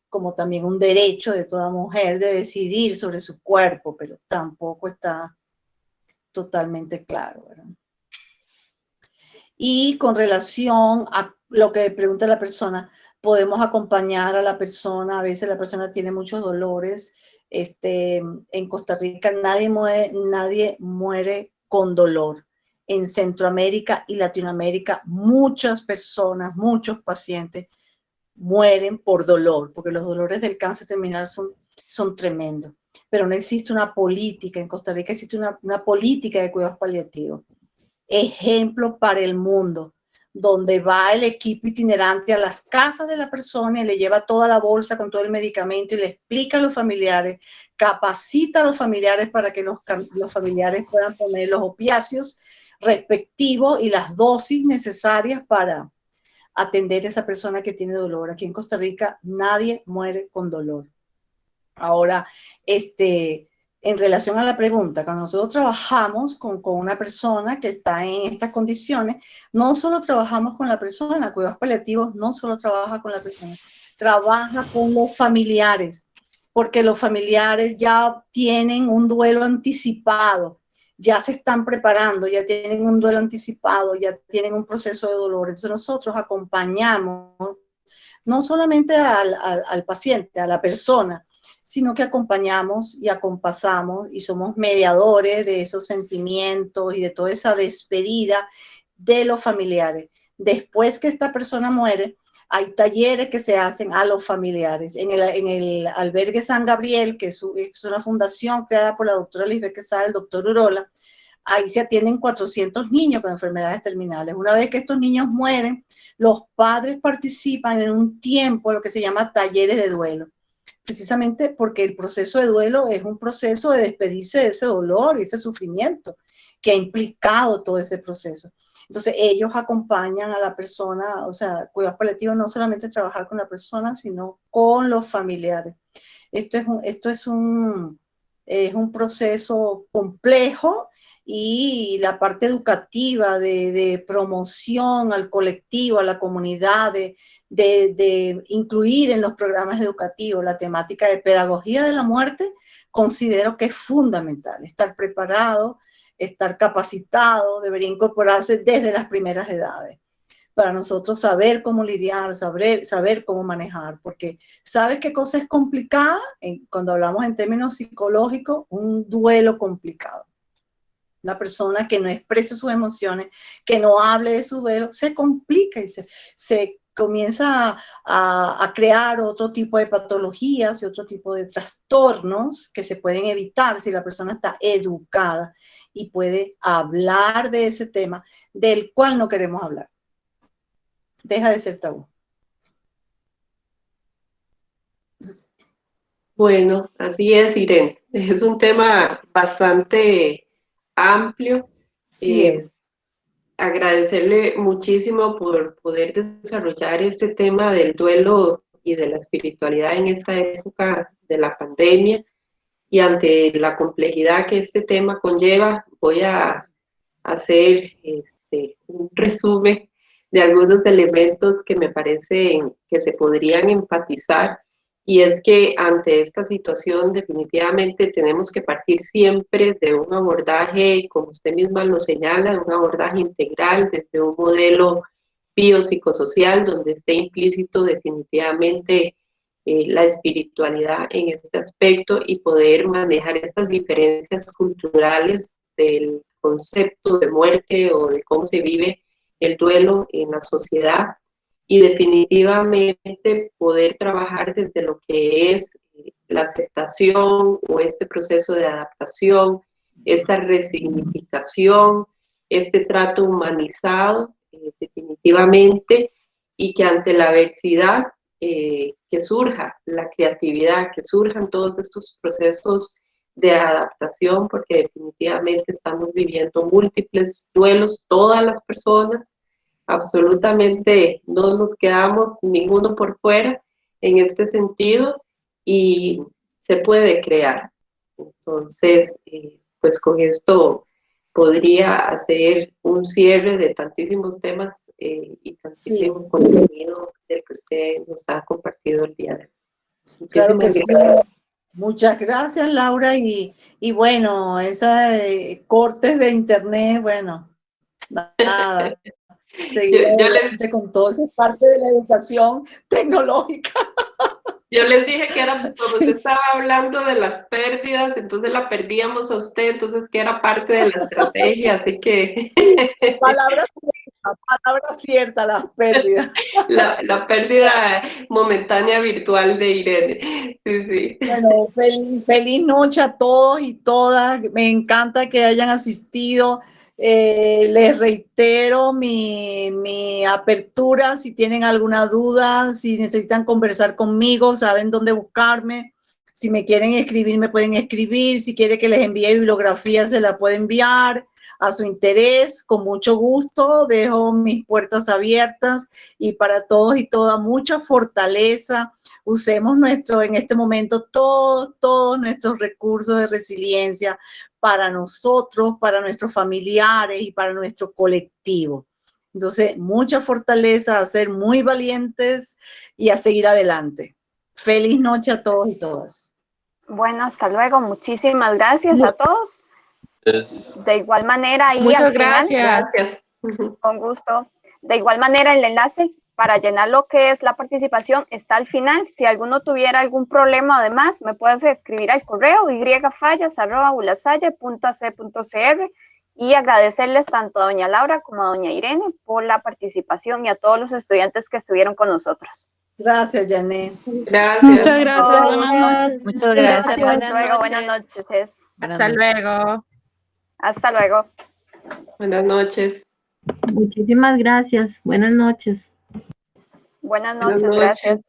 como también un derecho de toda mujer de decidir sobre su cuerpo, pero tampoco está totalmente claro, ¿verdad? Y con relación a lo que pregunta la persona, podemos acompañar a la persona, a veces la persona tiene muchos dolores. En Costa Rica nadie muere con dolor. En Centroamérica y Latinoamérica muchas personas, muchos pacientes mueren por dolor, porque los dolores del cáncer terminal son tremendos. Pero no existe una política, en Costa Rica existe una política de cuidados paliativos. Ejemplo para el mundo, donde va el equipo itinerante a las casas de la persona y le lleva toda la bolsa con todo el medicamento y le explica a los familiares, capacita a los familiares para que los familiares puedan poner los opiáceos respectivos y las dosis necesarias para atender a esa persona que tiene dolor. Aquí en Costa Rica nadie muere con dolor. Ahora, en relación a la pregunta, cuando nosotros trabajamos con una persona que está en estas condiciones, no solo trabajamos con la persona, cuidados paliativos no solo trabaja con la persona, trabaja con los familiares, porque los familiares ya tienen un duelo anticipado, ya se están preparando, ya tienen un duelo anticipado, ya tienen un proceso de dolor. Entonces nosotros acompañamos no solamente al paciente, a la persona, sino que acompañamos y acompasamos y somos mediadores de esos sentimientos y de toda esa despedida de los familiares. Después que esta persona muere, hay talleres que se hacen a los familiares. En el Albergue San Gabriel, que es una fundación creada por la doctora Lisbeth Quesada, el doctor Urola, ahí se atienden 400 niños con enfermedades terminales. Una vez que estos niños mueren, los padres participan en un tiempo, lo que se llama talleres de duelo, precisamente porque el proceso de duelo es un proceso de despedirse de ese dolor y ese sufrimiento que ha implicado todo ese proceso. Entonces ellos acompañan a la persona, o sea, cuidados paliativos no solamente trabajar con la persona, sino con los familiares. Esto es un proceso complejo, y la parte educativa de promoción al colectivo, a la comunidad, de incluir en los programas educativos la temática de pedagogía de la muerte, considero que es fundamental. Estar preparado, estar capacitado, debería incorporarse desde las primeras edades, para nosotros saber cómo lidiar, saber cómo manejar, porque ¿sabes qué cosa es complicada? Cuando hablamos en términos psicológicos, un duelo complicado. Una persona que no exprese sus emociones, que no hable de su duelo, se complica y se comienza a crear otro tipo de patologías y otro tipo de trastornos que se pueden evitar si la persona está educada y puede hablar de ese tema del cual no queremos hablar. Deja de ser tabú. Bueno, así es, Irene. Es un tema bastante amplio. Sí es. Agradecerle muchísimo por poder desarrollar este tema del duelo y de la espiritualidad en esta época de la pandemia, y ante la complejidad que este tema conlleva, voy a hacer un resumen de algunos elementos que me parecen que se podrían enfatizar. Y es que ante esta situación definitivamente tenemos que partir siempre de un abordaje, como usted misma lo señala, de un abordaje integral desde un modelo biopsicosocial donde esté implícito definitivamente la espiritualidad en este aspecto, y poder manejar estas diferencias culturales del concepto de muerte o de cómo se vive el duelo en la sociedad. Y definitivamente poder trabajar desde lo que es la aceptación o este proceso de adaptación esta resignificación, este trato humanizado, definitivamente, y que ante la adversidad que surja la creatividad, que surjan todos estos procesos de adaptación, porque definitivamente estamos viviendo múltiples duelos, todas las personas, absolutamente no nos quedamos ninguno por fuera en este sentido, y se puede crear. Entonces, pues con esto podría hacer un cierre de tantísimos temas y tantísimo contenido del que usted nos ha compartido el día de hoy. Claro que sí. Gracias. Muchas gracias, Laura. Y bueno, esas cortes de internet, bueno, nada. Seguir adelante con todo, eso es parte de la educación tecnológica. Yo les dije que era, como usted estaba hablando de las pérdidas, entonces la perdíamos a usted, entonces que era parte de la estrategia, así que... Palabra cierta, las pérdidas. La pérdida momentánea virtual de Irene. Sí, sí. Bueno, feliz noche a todos y todas. Me encanta que hayan asistido. Les reitero mi apertura. Si tienen alguna duda, si necesitan conversar conmigo, saben dónde buscarme. Si me quieren escribir, me pueden escribir. Si quieren que les envíe bibliografía, se la puede enviar a su interés. Con mucho gusto, dejo mis puertas abiertas, y para todos y todas, mucha fortaleza. Usemos en este momento todos nuestros recursos de resiliencia para nosotros, para nuestros familiares y para nuestro colectivo. Entonces, mucha fortaleza, a ser muy valientes y a seguir adelante. Feliz noche a todos y todas. Bueno, hasta luego. Muchísimas gracias a todos. De igual manera, y Muchas al final, Gracias. con gusto. De igual manera, el enlace para llenar lo que es la participación está al final. Si alguno tuviera algún problema, además, me puedes escribir al correo yfallas@ulasalle.ac.cr, y agradecerles tanto a doña Laura como a doña Irene por la participación, y a todos los estudiantes que estuvieron con nosotros. Gracias, Janet. Gracias. Muchas gracias. Buenas noches. Muchas gracias. Hasta luego. Buenas noches. Hasta luego. Hasta luego. Buenas noches. Muchísimas gracias. Buenas noches. Buenas Buenas noches. noches. Gracias.